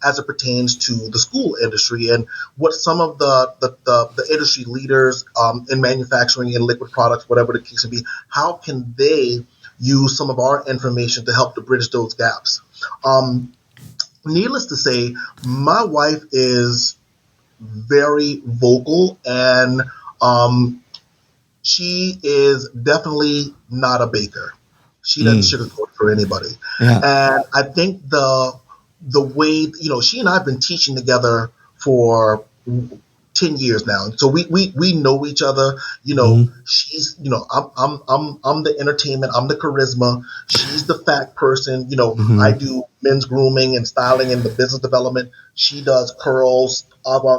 S2: as it pertains to the school industry and what some of the industry leaders in manufacturing and liquid products, whatever the case may be, how can they use some of our information to help to bridge those gaps? Needless to say, my wife is very vocal, and she is definitely not a baker. She doesn't sugarcoat for anybody. Yeah. And I think the way, she and I have been teaching together for 10 years now. So we know each other. She's, I'm the entertainment, I'm the charisma. She's the fact person. I do men's grooming and styling and the business development. She does curls, the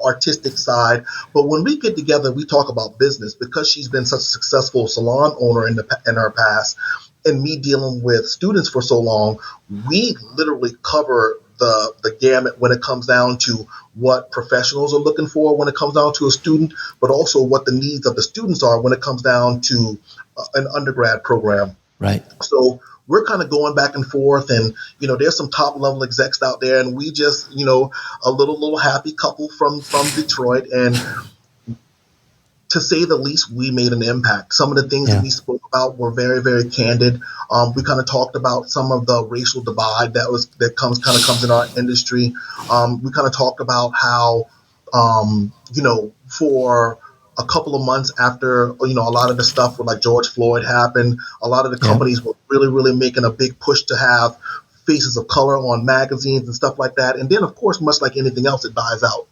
S2: artistic side. But when we get together, we talk about business because she's been such a successful salon owner in her past, and me dealing with students for so long, we literally cover the gamut when it comes down to what professionals are looking for when it comes down to a student, but also what the needs of the students are when it comes down to an undergrad program.
S1: Right.
S2: So we're kind of going back and forth, and there's some top level execs out there, and we just a little happy couple from Detroit, and to say the least, we made an impact. Some of the things that we spoke about were very, very candid. We kind of talked about some of the racial divide that comes in our industry. We kind of talked about how, for a couple of months after, a lot of the stuff with like George Floyd happened, a lot of the companies were really, really making a big push to have faces of color on magazines and stuff like that. And then, of course, much like anything else, it dies out.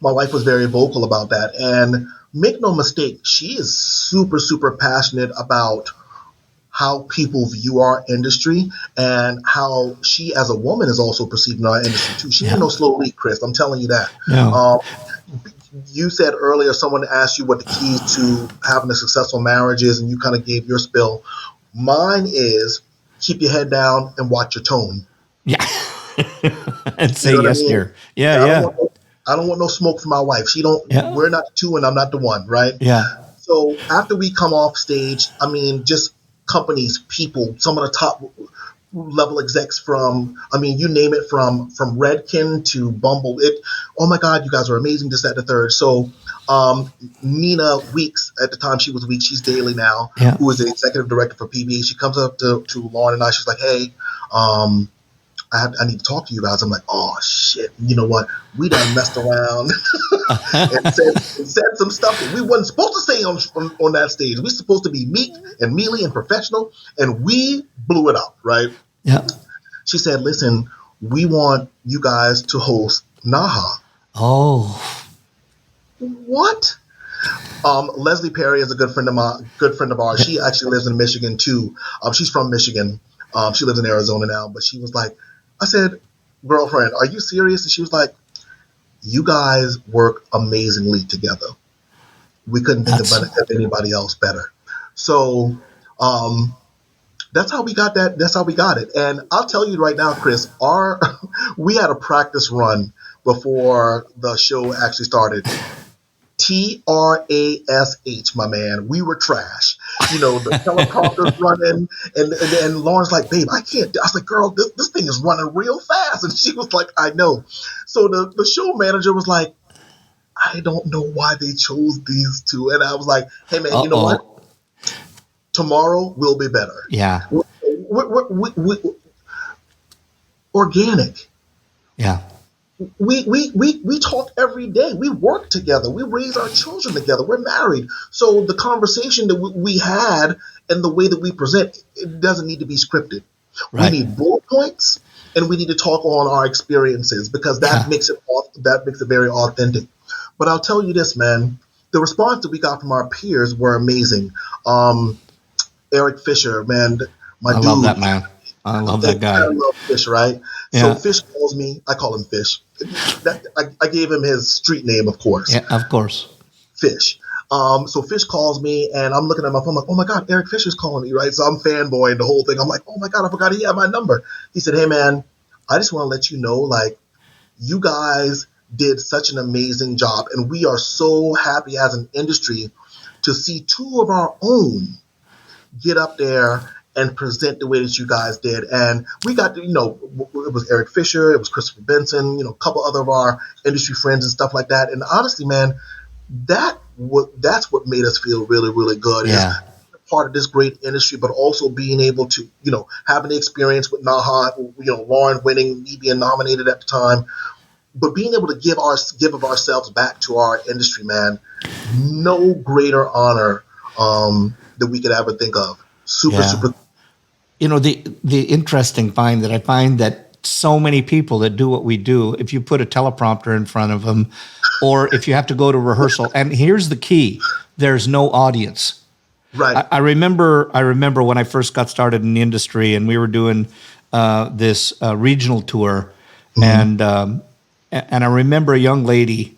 S2: my wife was very vocal about that. And make no mistake, she is super, super passionate about how people view our industry and how she, as a woman, is also perceived in our industry too. She ain't
S1: Yeah.
S2: no slow leak, Chris. I'm telling you that.
S1: No.
S2: You said earlier someone asked you what the keys to having a successful marriage is, and you kind of gave your spill. Mine is keep your head down and watch your tone.
S1: Yeah. And
S2: You
S1: say
S2: know what I
S1: yes,
S2: mean?
S1: dear. Yeah.
S2: I don't
S1: Yeah.
S2: want no, I don't want no smoke from my wife. She don't.
S1: Yeah.
S2: We're not the two, and I'm not the one, right?
S1: Yeah.
S2: So after we come off stage, I mean, just companies, people, some of the top level execs from, I mean, you name it, from Redken to Bumble. Oh my God, you guys are amazing. This, that, and the third. So Nina Weeks, at the time she was Weeks, she's Daily now,
S1: Yeah.
S2: who is the executive director for PBA. She comes up to Lauren and I. She's like, hey. Um, I need to talk to you guys. I'm like, oh shit, you know what? We done messed around and said some stuff that we wasn't supposed to say on that stage. We're supposed to be meek and mealy and professional, and we blew it up, right?
S1: Yeah.
S2: She said, listen, we want you guys to host NAHA.
S1: Oh.
S2: What? Leslie Perry is a good friend of ours. She actually lives in Michigan too. She's from Michigan. She lives in Arizona now, but she was like, I said, girlfriend, are you serious? And she was like, you guys work amazingly together. We couldn't think of anybody else better. So that's how we got that. That's how we got it. And I'll tell you right now, Chris, we had a practice run before the show actually started. TRASH, my man. We were trash. You know, the teleprompter's running, and Lauren's like, babe, I can't. I was like, girl, this thing is running real fast. And she was like, I know. So the show manager was like, I don't know why they chose these two. And I was like, hey, man, you know what? Tomorrow will be better.
S1: Yeah.
S2: We organic.
S1: Yeah.
S2: We talk every day. We work together. We raise our children together. We're married. So the conversation that we had and the way that we present, it doesn't need to be scripted. Right. We need bullet points, and we need to talk on our experiences because that makes it very authentic. But I'll tell you this, man. The response that we got from our peers were amazing. Eric Fisher, man, my dude.
S1: I love that man. I love that guy.
S2: I love Fish, right? Yeah. So Fish calls me. I call him Fish. I gave him his street name, of course.
S1: Yeah, of course.
S2: Fish. So Fish calls me, and I'm looking at my phone like, oh my God, Eric Fisher's calling me, right? So I'm fanboying the whole thing. I'm like, oh my God, I forgot he had my number. He said, hey man, I just want to let you know, like, you guys did such an amazing job, and we are so happy as an industry to see two of our own get up there and present the way that you guys did. And we got to, it was Eric Fisher, it was Christopher Benson, a couple other of our industry friends and stuff like that. And honestly, man, that's what made us feel really, really good. Yeah. Is part of this great industry, but also being able to, having the experience with NAHA, Lauren winning, me being nominated at the time, but being able to give of ourselves back to our industry, man, no greater honor that we could ever think of. Super.
S1: The interesting find that I find that so many people that do what we do, if you put a teleprompter in front of them, or if you have to go to rehearsal, and here's the key, there's no audience.
S2: Right.
S1: I remember when I first got started in the industry, and we were doing this regional tour, and I remember a young lady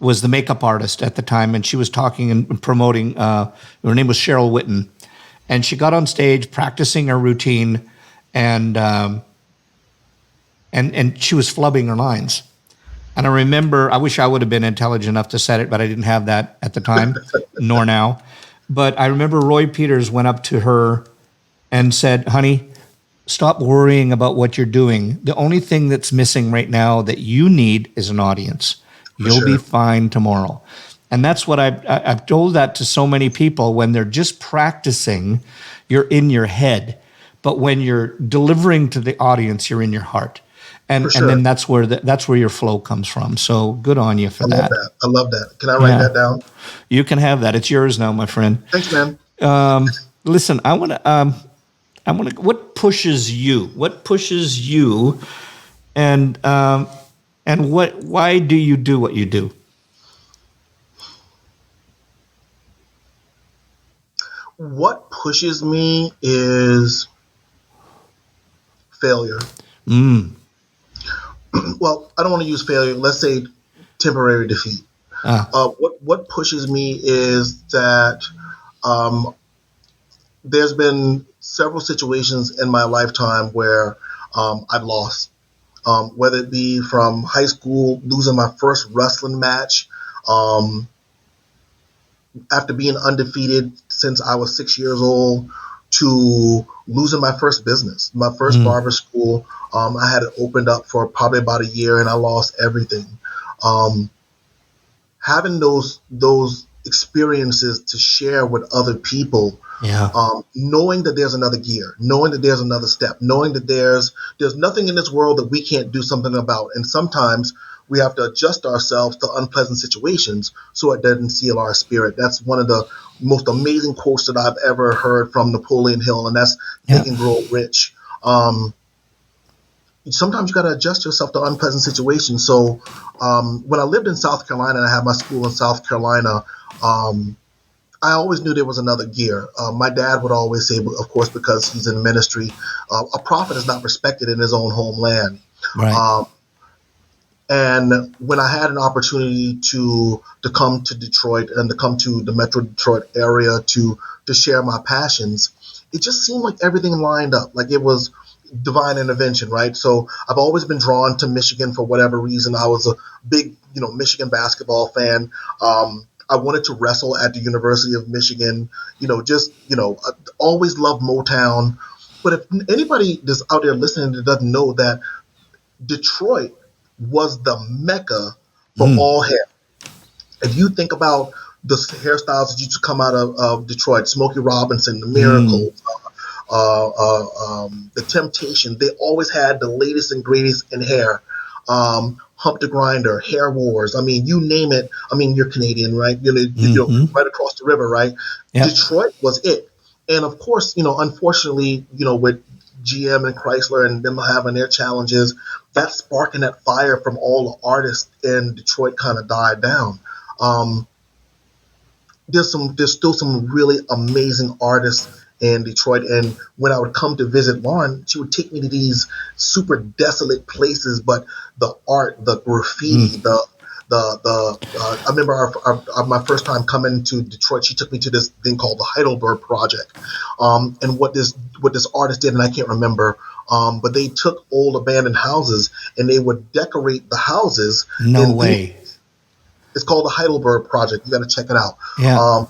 S1: was the makeup artist at the time, and she was talking and promoting. Her name was Cheryl Witten, and she got on stage practicing her routine, and she was flubbing her lines. And I remember, I wish I would have been intelligent enough to set it, but I didn't have that at the time, nor now. But I remember Roy Peters went up to her and said, honey, stop worrying about what you're doing. The only thing that's missing right now that you need is an audience. You'll be fine tomorrow. And that's what I've told that to so many people. When they're just practicing, you're in your head. But when you're delivering to the audience, you're in your heart. And then that's where your flow comes from. So good on you for that.
S2: I love that. Can I write that down?
S1: You can have that. It's yours now, my friend.
S2: Thanks, man.
S1: Listen, I want to. What pushes you? What pushes you? And And why do you do what you do?
S2: What pushes me is failure.
S1: Mm.
S2: Well, I don't want to use failure. Let's say temporary defeat.
S1: Ah.
S2: What pushes me is that um, there's been several situations in my lifetime where I've lost, whether it be from high school, losing my first wrestling match, um, after being undefeated since I was 6 years old, to losing my first business, my first
S1: Mm.
S2: barber school. I had it opened up for probably about a year, and I lost everything. Um, Having those experiences to share with other people,
S1: Yeah.
S2: knowing that there's another gear, knowing that there's another step, knowing that there's nothing in this world that we can't do something about, and sometimes we have to adjust ourselves to unpleasant situations so it doesn't seal our spirit. That's one of the most amazing quotes that I've ever heard from Napoleon Hill, and that's
S1: Yeah.
S2: "Think and Grow Rich." Um, Sometimes you got to adjust yourself to unpleasant situations. So when I lived in South Carolina and I had my school in South Carolina, um, I always knew there was another gear. My dad would always say, of course, because he's in ministry, a prophet is not respected in his own homeland.
S1: Right.
S2: Um, and when I had an opportunity to come to Detroit and to come to the Metro Detroit area to share my passions, it just seemed like everything lined up. Like it was divine intervention, right? So I've always been drawn to Michigan for whatever reason. I was a big, Michigan basketball fan. I wanted to wrestle at the University of Michigan. I always loved Motown. But if anybody that's out there listening that doesn't know that Detroit was the mecca for
S1: Mm.
S2: all hair. If you think about the hairstyles that used to come out of Detroit, Smokey Robinson, the
S1: Mm.
S2: Miracles, the Temptation, they always had the latest and greatest in hair. Hump the Grinder, Hair Wars. I mean, you name it. I mean, you're Canadian, right?
S1: Mm-hmm.
S2: Right across the river, right?
S1: Yep.
S2: Detroit was it. And of course, unfortunately, with GM and Chrysler and them having their challenges, that spark and that fire from all the artists in Detroit kind of died down. Um, there's still some really amazing artists in Detroit. And when I would come to visit Lauren, she would take me to these super desolate places, but the art, the graffiti,
S1: Mm.
S2: I remember my first time coming to Detroit, she took me to this thing called the Heidelberg Project. And what this artist did, and I can't remember, but they took old abandoned houses and they would decorate the houses
S1: No
S2: in themes.
S1: way.
S2: It's called the Heidelberg Project. You got to check it out.
S1: Yeah.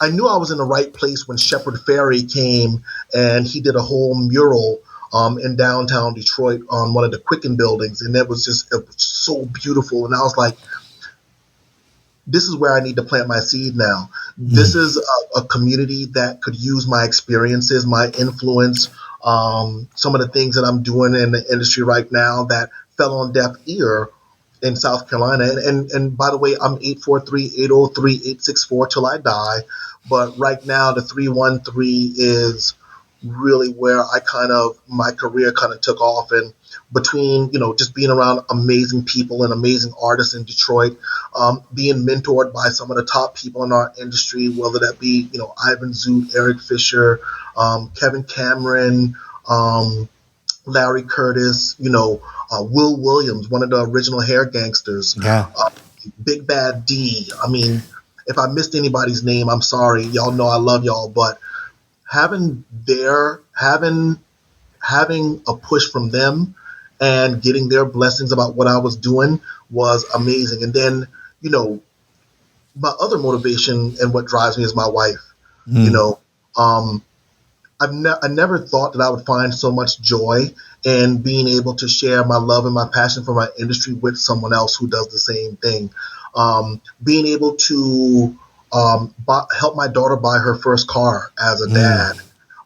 S2: I knew I was in the right place when Shepard Fairey came and he did a whole mural in downtown Detroit on one of the Quicken buildings, and it was so beautiful. And I was like, this is where I need to plant my seed now. This
S1: Mm.
S2: is a community that could use my experiences, my influence, some of the things that I'm doing in the industry right now that fell on deaf ear in South Carolina. And by the way, I'm 843-803-864 till I die. But right now, the 313 is really where my career kind of took off. And between, just being around amazing people and amazing artists in Detroit, being mentored by some of the top people in our industry, whether that be, Ivan Zoot, Eric Fisher, Kevin Cameron, Larry Curtis, Will Williams, one of the original hair gangsters,
S1: Yeah.
S2: uh, Big Bad D. I mean, if I missed anybody's name, I'm sorry. Y'all know I love y'all, but having a push from them and getting their blessings about what I was doing was amazing. And then, you know, my other motivation and what drives me is my wife. You
S1: Mm.
S2: know, um, I never thought that I would find so much joy in being able to share my love and my passion for my industry with someone else who does the same thing. Being able to help my daughter buy her first car as a
S1: Mm.
S2: dad,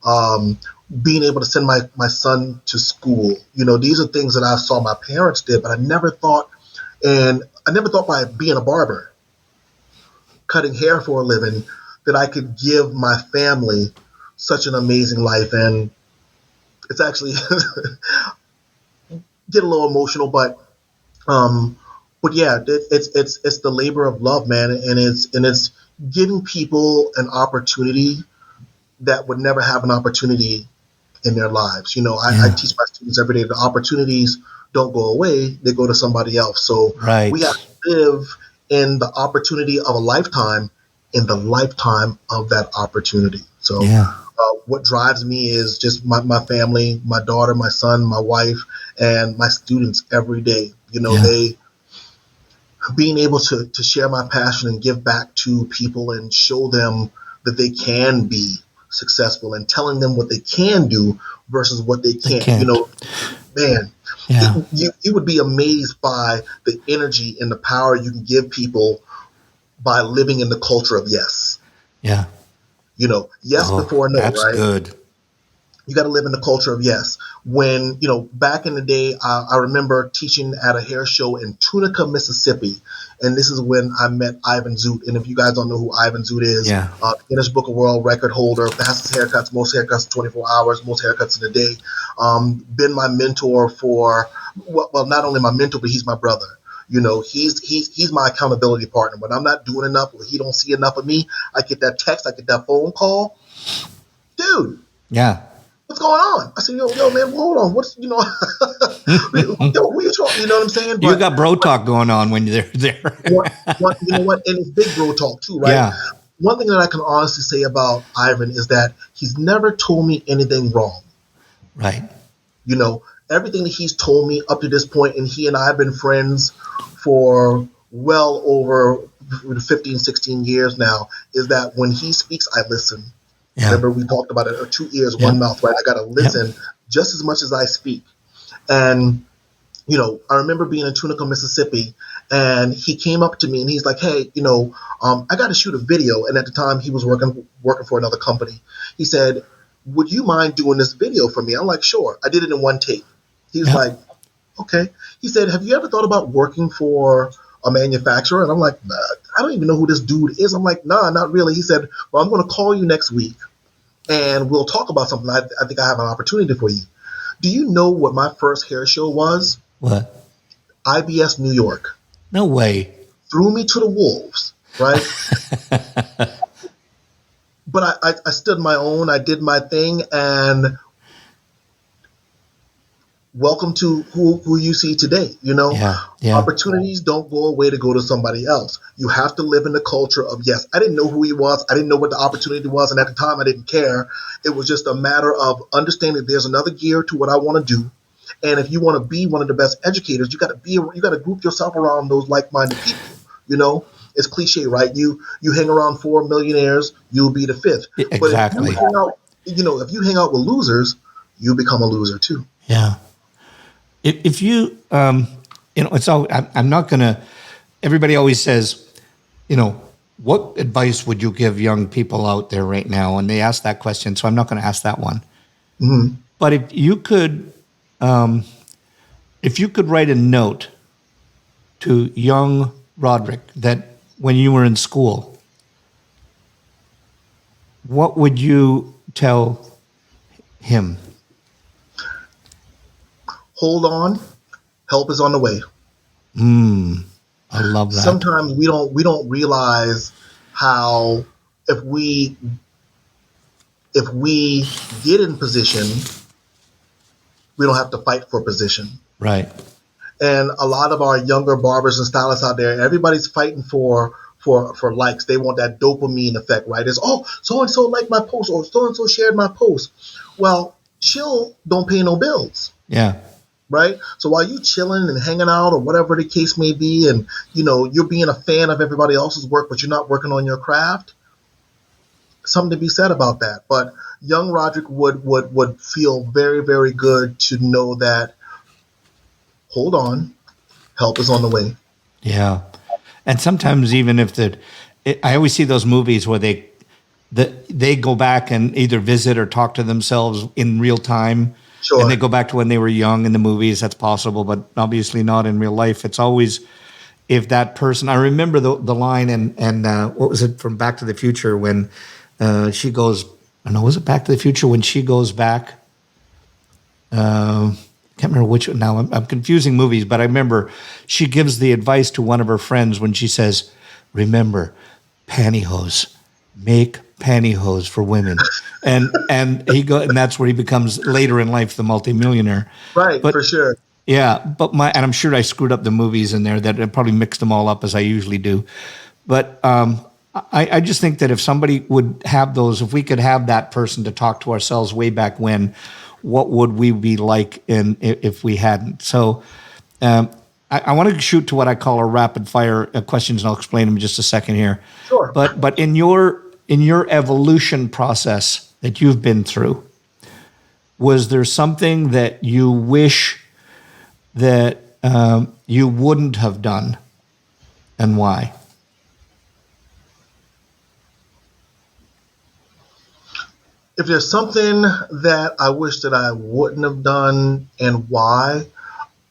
S2: um, being able to send my son to school. These are things that I saw my parents did, but I never thought by being a barber, cutting hair for a living, that I could give my family such an amazing life. And it's actually get a little emotional, but Um, but yeah, it's the labor of love, man, and it's giving people an opportunity that would never have an opportunity in their lives. I
S1: Yeah.
S2: teach my students every day the opportunities don't go away, they go to somebody else. So we have
S1: Right.
S2: to live in the opportunity of a lifetime in the lifetime of that opportunity. So
S1: Yeah.
S2: what drives me is just my family, my daughter, my son, my wife, and my students every day.
S1: Yeah.
S2: They being able to share my passion and give back to people and show them that they can be successful and telling them what they can do versus what they
S1: They
S2: can't.
S1: can't.
S2: Man,
S1: Yeah.
S2: you would be amazed by the energy and the power you can give people by living in the culture of yes.
S1: Yeah.
S2: Yes
S1: Oh,
S2: before no,
S1: that's
S2: right?
S1: good.
S2: You got to live in the culture of yes. When, back in the day, I remember teaching at a hair show in Tunica, Mississippi. And this is when I met Ivan Zoot. And if you guys don't know who Ivan Zoot is,
S1: Yeah.
S2: Guinness Book of World Record holder, fastest haircuts, most haircuts in 24 hours, most haircuts in a day. Been my mentor for, well, not only my mentor, but he's my brother. He's my accountability partner. When I'm not doing enough or he don't see enough of me, I get that text, I get that phone call. Dude,
S1: Yeah.
S2: what's going on? I said, yo, man, hold on. Yo, who you talking? You know what I'm saying?
S1: You
S2: But
S1: got bro talk going on when you're there.
S2: you know what? And it's big bro talk too, right?
S1: Yeah.
S2: One thing that I can honestly say about Ivan is that he's never told me anything wrong.
S1: Right.
S2: You know, everything that he's told me up to this point, and he and I have been friends for well over 15, 16 years now, is that when he speaks, I listen.
S1: Yeah.
S2: Remember, we talked about it, 2 ears, one
S1: Yep.
S2: mouth, right? I got to
S1: Yep.
S2: listen just as much as I speak. And I remember being in Tunica, Mississippi, and he came up to me and he's like, "Hey, I got to shoot a video." And at the time, he was working for another company. He said, "Would you mind doing this video for me?" I'm like, "Sure." I did it in one take. He's
S1: Yep.
S2: like, "Okay." He said, "Have you ever thought about working for a manufacturer?" And I'm like, "Nah, I don't even know who this dude is." I'm like, "Nah, not really." He said, "Well, I'm going to call you next week and we'll talk about something. I think I have an opportunity for you." Do you know what my first hair show was?
S1: What?
S2: IBS New York.
S1: No way.
S2: Threw me to the wolves, right? But I stood my own. I did my thing, and welcome to who you see today.
S1: Yeah. Yeah.
S2: Opportunities don't go away to go to somebody else. You have to live in the culture of yes. I didn't know who he was. I didn't know what the opportunity was, and at the time, I didn't care. It was just a matter of understanding there's another gear to what I want to do. And if you want to be one of the best educators, you got to group yourself around those like-minded people. It's cliche, right? You hang around four millionaires, you'll be the fifth. But
S1: Exactly.
S2: if you hang out with losers, you become a loser too.
S1: Yeah. If you, it's all, I'm not going to, everybody always says, what advice would you give young people out there right now? And they ask that question. So I'm not going to ask that one.
S2: Mm-hmm.
S1: But if you could write a note to young Rodrick that when you were in school, what would you tell him?
S2: Hold on, help is on the way.
S1: I love that.
S2: Sometimes we don't realize how if we get in position, we don't have to fight for position.
S1: Right.
S2: And a lot of our younger barbers and stylists out there, everybody's fighting for likes. They want that dopamine effect, right? It's so and so liked my post or so and so shared my post. Well, chill don't pay no bills,
S1: Yeah.
S2: right? So while you chilling and hanging out or whatever the case may be, and you're being a fan of everybody else's work, but you're not working on your craft, something to be said about that. But young Rodrick would feel very, very good to know that hold on, help is on the way.
S1: Yeah. And sometimes even if I always see those movies where they go back and either visit or talk to themselves in real time.
S2: Sure.
S1: And they go back to when they were young in the movies. That's possible, but obviously not in real life. It's always if that person. I remember the line and what was it from Back to the Future when she goes. I don't know. Was it Back to the Future when she goes back? can't remember which now. I'm confusing movies, but I remember she gives the advice to one of her friends when she says, "Remember, pantyhose, make pantyhose for women," and that's where he becomes later in life the multimillionaire.
S2: Right,
S1: But
S2: for sure.
S1: yeah, and I'm sure I screwed up the movies in there. That I probably mixed them all up as I usually do. But I just think that if somebody would have those, if we could have that person to talk to ourselves way back when, what would we be like if we hadn't? So I want to shoot to what I call a rapid fire questions, and I'll explain them in just a second here.
S2: Sure.
S1: But in your evolution process that you've been through, was there something that you wish that you wouldn't have done, and why?
S2: If there's something that I wish that I wouldn't have done and why,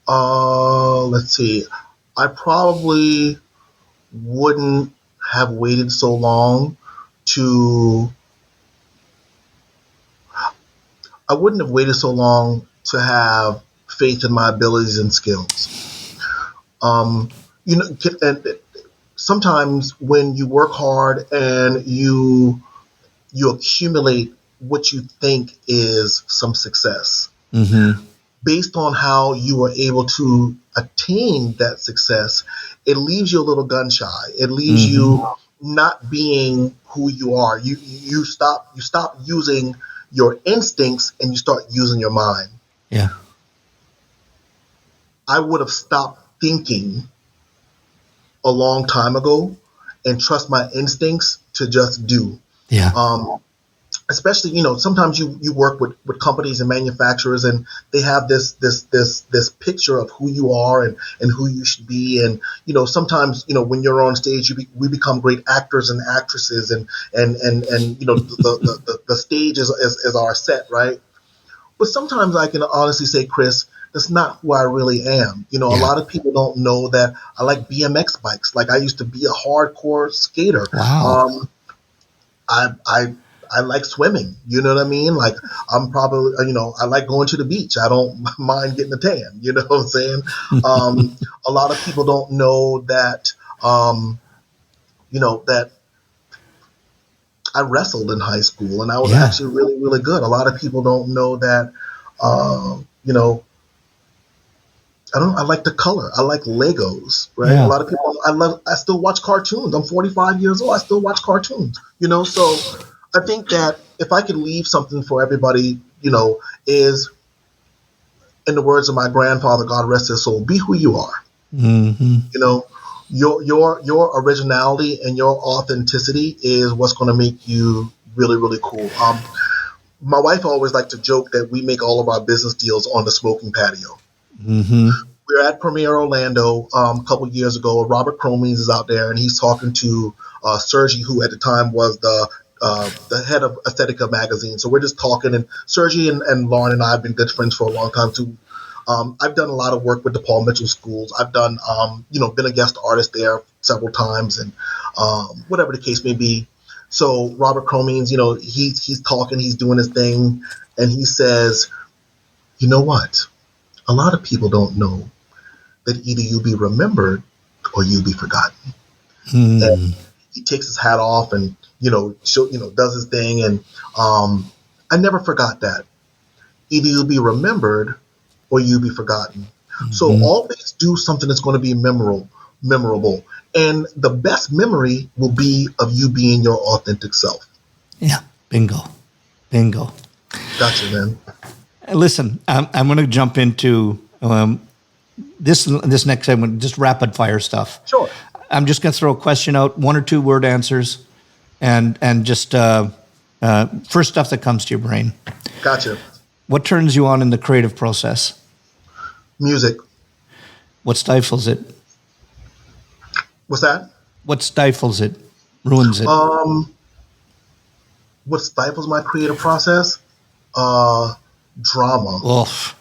S2: let's see. I probably wouldn't have waited so long to. I wouldn't have waited so long to have faith in my abilities and skills. You know, and sometimes when you work hard and you accumulate what you think is some success, based on how you were able to attain that success, it leaves you a little gun shy. It leaves you not being who you are. You stop using your instincts and you start using your mind.
S1: Yeah.
S2: I would have stopped thinking a long time ago and trust my instincts to just do.
S1: Yeah.
S2: Especially, you know, sometimes you work with companies and manufacturers, and they have this picture of who you are and who you should be. And, you know, sometimes, you know, when you're on stage, we become great actors and actresses, and you know, the stage is our set, right? But sometimes I can honestly say, Chris, that's not who I really am. You know, a lot of people don't know that I like BMX bikes. Like, I used to be a hardcore skater.
S1: Wow.
S2: I like swimming. You know what I mean? Like, I'm probably, you know, I like going to the beach. I don't mind getting a tan. You know what I'm saying? A lot of people don't know that, you know, that I wrestled in high school and I was actually really, really good. A lot of people don't know that, you know, I like the color. I like Legos, right?
S1: Yeah.
S2: A lot of people, I still watch cartoons. I'm 45 years old. I still watch cartoons, you know? So I think that if I could leave something for everybody, you know, is, in the words of my grandfather, God rest his soul, be who you are. You know, your originality and your authenticity is what's going to make you really, really cool. My wife always liked to joke that we make all of our business deals on the smoking patio. We were at Premiere Orlando a couple years ago. Robert Cromings is out there, and he's talking to Sergi, who at the time was the head of Aesthetica magazine. So we're just talking, and Sergi and Lauren and I have been good friends for a long time too. I've done a lot of work with the Paul Mitchell schools. I've done, you know, been a guest artist there several times, and whatever the case may be. So Robert Cromings, you know, he's talking, he's doing his thing, and he says, you know what? A lot of people don't know that either you'll be remembered or you'll be forgotten. And he takes his hat off and, you know, does his thing. And I never forgot that. Either you'll be remembered or you'll be forgotten. So always do something that's going to be memorable. And the best memory will be of you being your authentic self.
S1: Yeah. Bingo.
S2: Gotcha, man.
S1: Listen, I'm going to jump into this next segment, just rapid fire stuff.
S2: Sure.
S1: I'm just going to throw a question out, 1 or 2 word answers, and just first stuff that comes to your brain.
S2: Gotcha.
S1: What turns you on in the creative process?
S2: Music.
S1: What stifles it?
S2: What's that?
S1: What stifles it? Ruins it?
S2: What stifles my creative process? Drama.
S1: Oh,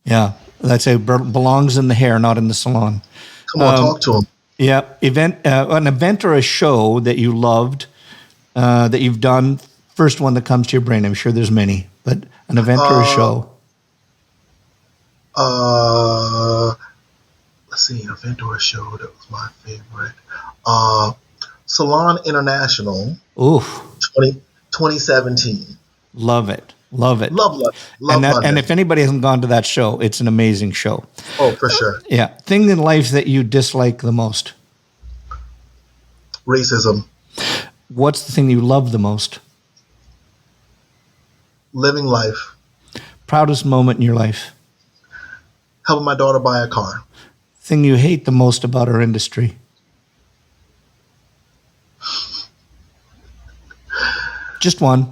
S1: yeah. That's it. Belongs in the hair, not in the salon.
S2: Come on, talk to him.
S1: Yeah. An event or a show that you loved, that you've done. First one that comes to your brain. I'm sure there's many, but an event or a show.
S2: Uh, let's see, event or a show that was my favorite. Uh, Salon International
S1: Oof.
S2: 2017.
S1: Love it. Love it.
S2: Love London.
S1: And
S2: Love
S1: that, and if
S2: London.
S1: anybody hasn't gone to that show, it's an amazing show.
S2: Oh, for sure.
S1: Yeah. Thing in life that you dislike the most.
S2: Racism.
S1: What's the thing you love the most?
S2: Living life.
S1: Proudest moment in your life.
S2: Helping my daughter buy a car.
S1: Thing you hate the most about our industry. Just one.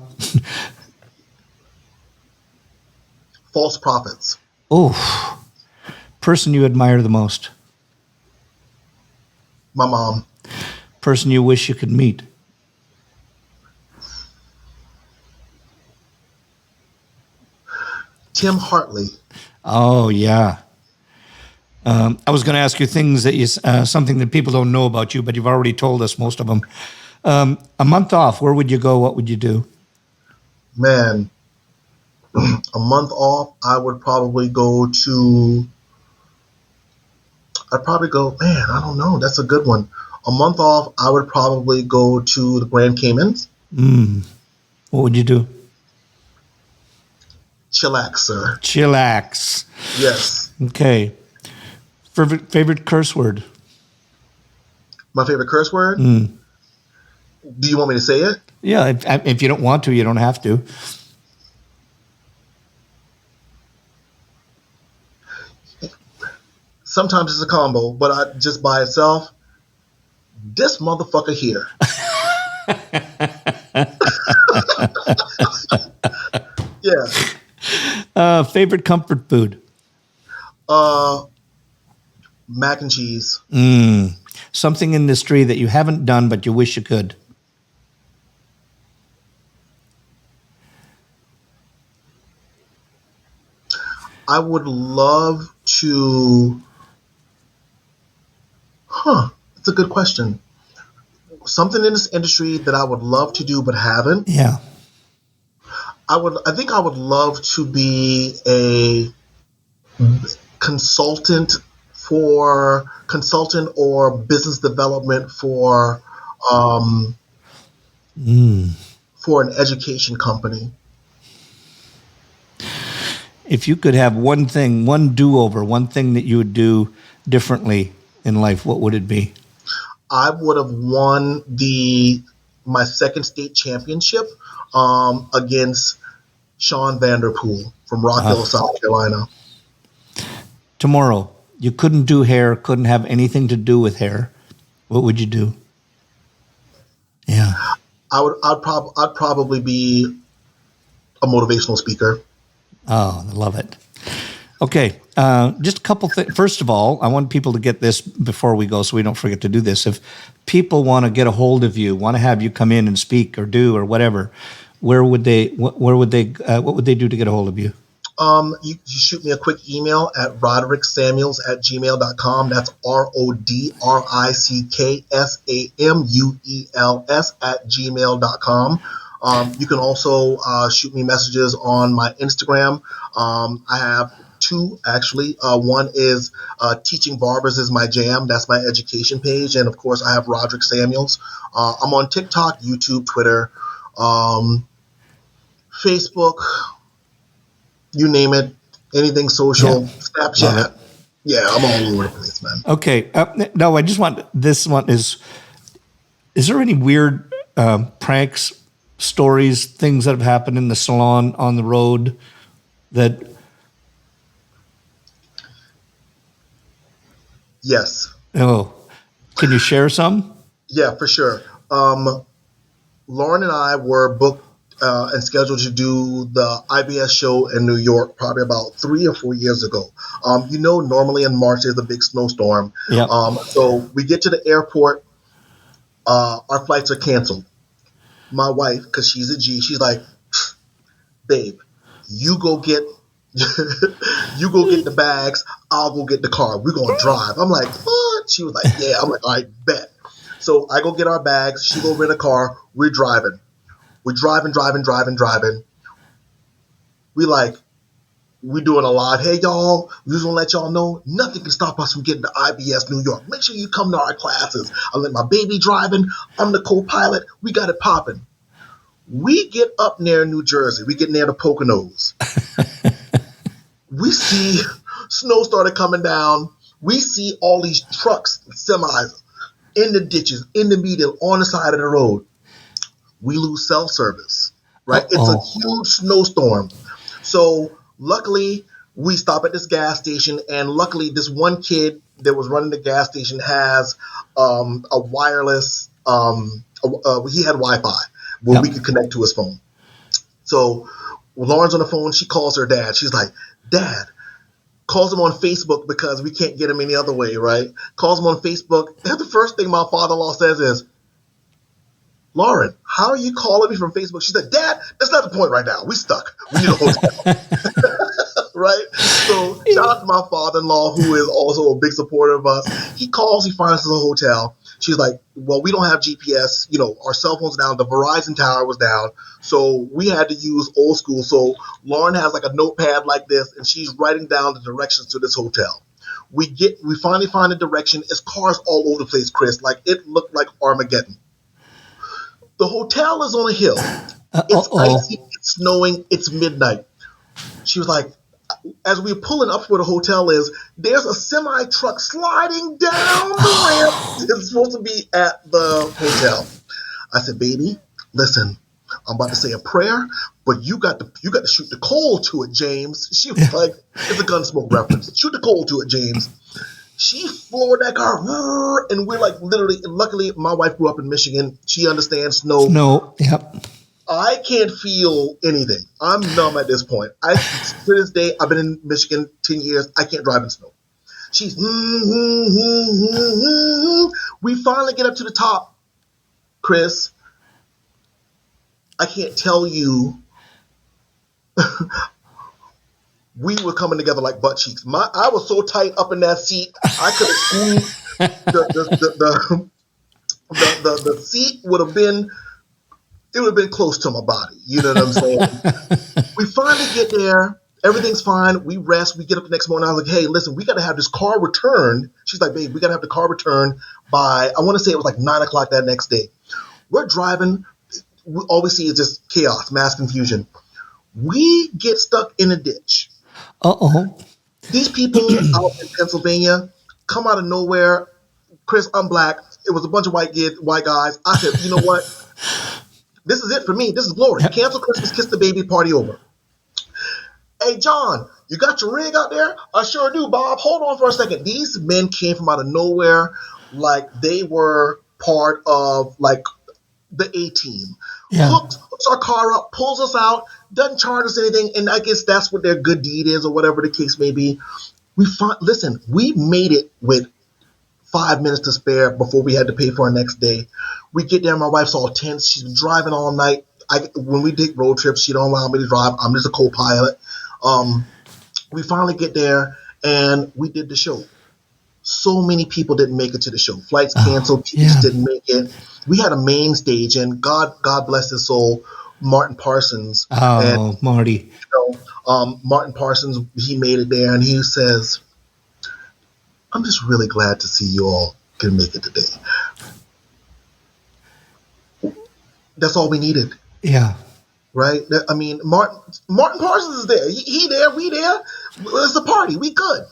S2: False prophets.
S1: Oh. Person you admire the most.
S2: My mom.
S1: Person you wish you could meet.
S2: Tim Hartley.
S1: Oh, yeah. I was going to ask you things that you, something that people don't know about you, but you've already told us most of them. A month off, where would you go? What would you do?
S2: Man, a month off, I would probably go to. I'd probably go, man, I don't know. That's a good one. A month off, I would probably go to the Grand Caymans.
S1: What would you do?
S2: Chillax, sir.
S1: Chillax.
S2: Yes.
S1: Okay. Favorite curse word?
S2: My favorite curse word? Do you want me to say it?
S1: Yeah, if you don't want to, you don't have to.
S2: Sometimes it's a combo, but just by itself, this motherfucker here. Yeah.
S1: Favorite comfort food?
S2: Mac and cheese.
S1: Something in this tree that you haven't done but you wish you could.
S2: I would love to. That's a good question. Something in this industry that I would love to do but haven't.
S1: Yeah.
S2: I think I would love to be a consultant or business development for an education company.
S1: If you could have one thing, one do-over, one thing that you would do differently in life, what would it be?
S2: I would have won my second state championship against Sean Vanderpool from Rock Hill, South Carolina.
S1: Tomorrow, you couldn't do hair, couldn't have anything to do with hair. What would you do? Yeah.
S2: I'd probably be a motivational speaker.
S1: Oh, I love it. Okay, just a couple things. First of all, I want people to get this before we go so we don't forget to do this. If people want to get a hold of you, want to have you come in and speak or do or whatever, what would they do to get a hold of you?
S2: You shoot me a quick email at rodricksamuels@gmail.com. That's RODRICKSAMUELS@gmail.com. You can also shoot me messages on my Instagram. I have two, actually. One is Teaching Barbers is my jam. That's my education page. And, of course, I have Rodrick Samuels. I'm on TikTok, YouTube, Twitter, Facebook, you name it, anything social, Snapchat. Yeah, I'm all over the place, man.
S1: Okay. No, I just want, this one is there any weird pranks, stories, things that have happened in the salon, on the road that...
S2: Yes.
S1: Oh, can you share some?
S2: Yeah, for sure. Lauren and I were booked and scheduled to do the IBS show in New York probably about 3 or 4 years ago. Normally in March there's a big snowstorm.
S1: Yeah.
S2: So we get to the airport. Our flights are canceled. My wife, because she's a G, she's like, babe, you go get the bags, I'll go get the car. We're going to drive. I'm like, what? She was like, yeah. I'm like, all right, bet. So I go get our bags. She go rent a car. We're driving. We're driving. We like We doing a lot. Hey y'all, we just want to let y'all know nothing can stop us from getting to IBS New York. Make sure you come to our classes. I let my baby driving. I'm the co-pilot. We got it popping. We get up near New Jersey. We get near the Poconos. We see snow started coming down. We see all these trucks, semis in the ditches, in the median, on the side of the road. We lose cell service, right? It's a
S1: Uh-oh.
S2: huge snowstorm. So luckily, we stop at this gas station, and luckily, this one kid that was running the gas station has a wireless. He had Wi-Fi where we
S1: Yep.
S2: could connect to his phone. So Lauren's on the phone. She calls her dad. She's like, "Dad." Calls him on Facebook because we can't get him any other way, right? Calls him on Facebook. And the first thing my father-in-law says is, "Lauren, how are you calling me from Facebook?" She said, "Dad, that's not the point right now. We stuck. We need a hotel." Right? So shout out to my father-in-law, who is also a big supporter of us. He calls, he finds us a hotel. She's like, "Well, we don't have GPS. Our cell phone's down. The Verizon tower was down. So we had to use old school." So Lauren has like a notepad like this, and she's writing down the directions to this hotel. We finally find the direction. It's cars all over the place, Chris. Like, it looked like Armageddon. The hotel is on a hill. It's
S1: Uh-oh.
S2: icy, it's snowing, it's midnight. She was like, as we're pulling up where the hotel is, there's a semi truck sliding down the ramp. It's supposed to be at the hotel. I said, "Baby, listen, I'm about to say a prayer, but you got to shoot the coal to it, James." She was like, it's a Gunsmoke reference. "Shoot the coal to it, James." She floored that car, and we're like, literally. Luckily, my wife grew up in Michigan. She understands snow.
S1: Snow. Yep.
S2: I can't feel anything. I'm numb at this point. To this day, I've been in Michigan 10 years. I can't drive in snow. She's, We finally get up to the top, Chris. I can't tell you. We were coming together like butt cheeks. I was so tight up in that seat, I could have squeezed the seat would have been close to my body. You know what I'm saying? We finally get there. Everything's fine. We rest. We get up the next morning. I was like, "Hey, listen, we got to have this car returned." She's like, "Babe, we got to have the car returned by," I want to say it was like 9 o'clock that next day. We're driving. All we see is just chaos, mass confusion. We get stuck in a ditch.
S1: Uh-oh.
S2: These people out in Pennsylvania come out of nowhere. Chris, I'm black. It was a bunch of white guys. I said, "You know what? This is it for me. This is glory. Cancel Christmas, kiss the baby, party over." "Hey, John, you got your rig out there?" "I sure do, Bob. Hold on for a second." These men came from out of nowhere like they were part of like the A-team.
S1: Yeah.
S2: Hooks our car up, pulls us out, doesn't charge us anything, and I guess that's what their good deed is, or whatever the case may be. Listen, we made it with 5 minutes to spare before we had to pay for our next day. We get there, my wife's all tense. She's been driving all night. When we take road trips, she don't allow me to drive. I'm just a co-pilot. We finally get there, and we did the show. So many people didn't make it to the show. Flights canceled. People just didn't make it. We had a main stage, and God bless his soul, Martin Parsons.
S1: Oh, Marty.
S2: Martin Parsons, he made it there, and he says, "I'm just really glad to see you all can make it today." That's all we needed.
S1: Yeah.
S2: Right? I mean, Martin Parsons is there. He there, we there. It's a party. We good.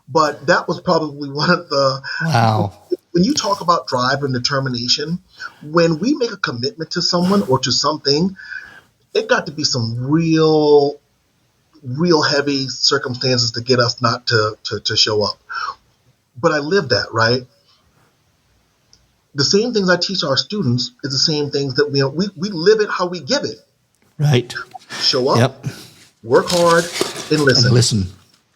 S2: But that was probably one of the.
S1: Wow.
S2: When you talk about drive and determination, when we make a commitment to someone or to something, it got to be some real heavy circumstances to get us not to show up. But I live that, right? The same things I teach our students is the same things that we live it how we give it.
S1: Right.
S2: Show up,
S1: Yep.
S2: work hard, and listen.
S1: And listen.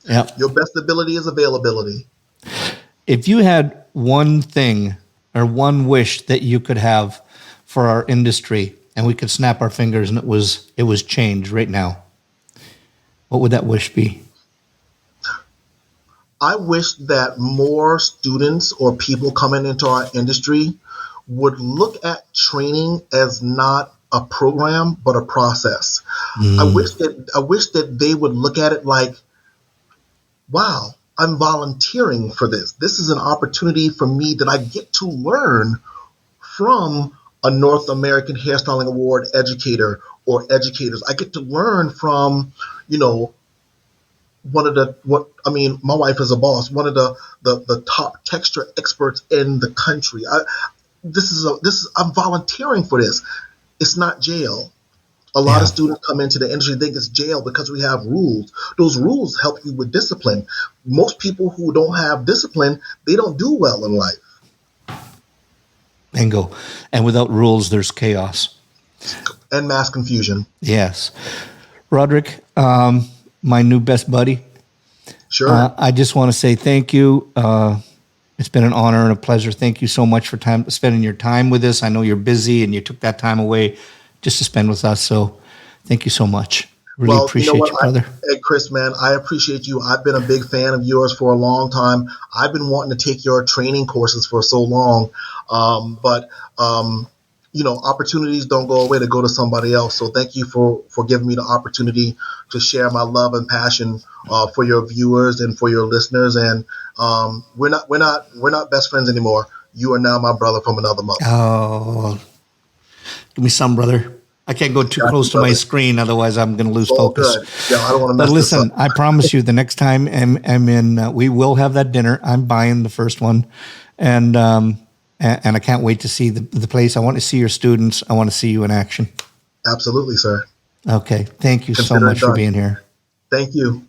S1: Yep.
S2: Your best ability is availability.
S1: If you had one thing or one wish that you could have for our industry and we could snap our fingers and it was change right now, what would that wish be?
S2: I wish that more students or people coming into our industry would look at training as not a program, but a process. I wish that they would look at it like, wow, I'm volunteering for this. This is an opportunity for me that I get to learn from a North American Hairstyling Award educator or educators. I get to learn from, you know, my wife is a boss, one of the top texture experts in the country. I'm volunteering for this. It's not jail. A lot of
S1: Yeah.
S2: students come into the industry think it's jail because we have rules. Those rules help you with discipline. Most people who don't have discipline, they don't do well in life.
S1: Bingo. And without rules, there's chaos.
S2: And mass confusion.
S1: Yes. Rodrick, my new best buddy,
S2: Sure.
S1: I just want to say thank you. It's been an honor and a pleasure. Thank you so much for spending your time with us. I know you're busy and you took that time away just to spend with us. So thank you so much. Really
S2: Well, you know
S1: appreciate
S2: what,
S1: you, brother.
S2: Hey, Chris, man, I appreciate you. I've been a big fan of yours for a long time. I've been wanting to take your training courses for so long, but opportunities don't go away to go to somebody else. So thank you for giving me the opportunity to share my love and passion for your viewers and for your listeners. And we're not best friends anymore. You are now my brother from another mother.
S1: Oh, give me some, brother. I can't go too
S2: Got
S1: close
S2: you,
S1: to my
S2: brother.
S1: screen, otherwise I'm going to lose
S2: It's all
S1: focus.
S2: good. Yeah, I don't want to
S1: But
S2: mess this up.
S1: listen, I promise you, the next time I'm in, we will have that dinner. I'm buying the first one, and I can't wait to see the place. I want to see your students. I want to see you in action.
S2: Absolutely, sir.
S1: Okay, thank you so
S2: Consider it
S1: much for
S2: done.
S1: being here.
S2: Thank you.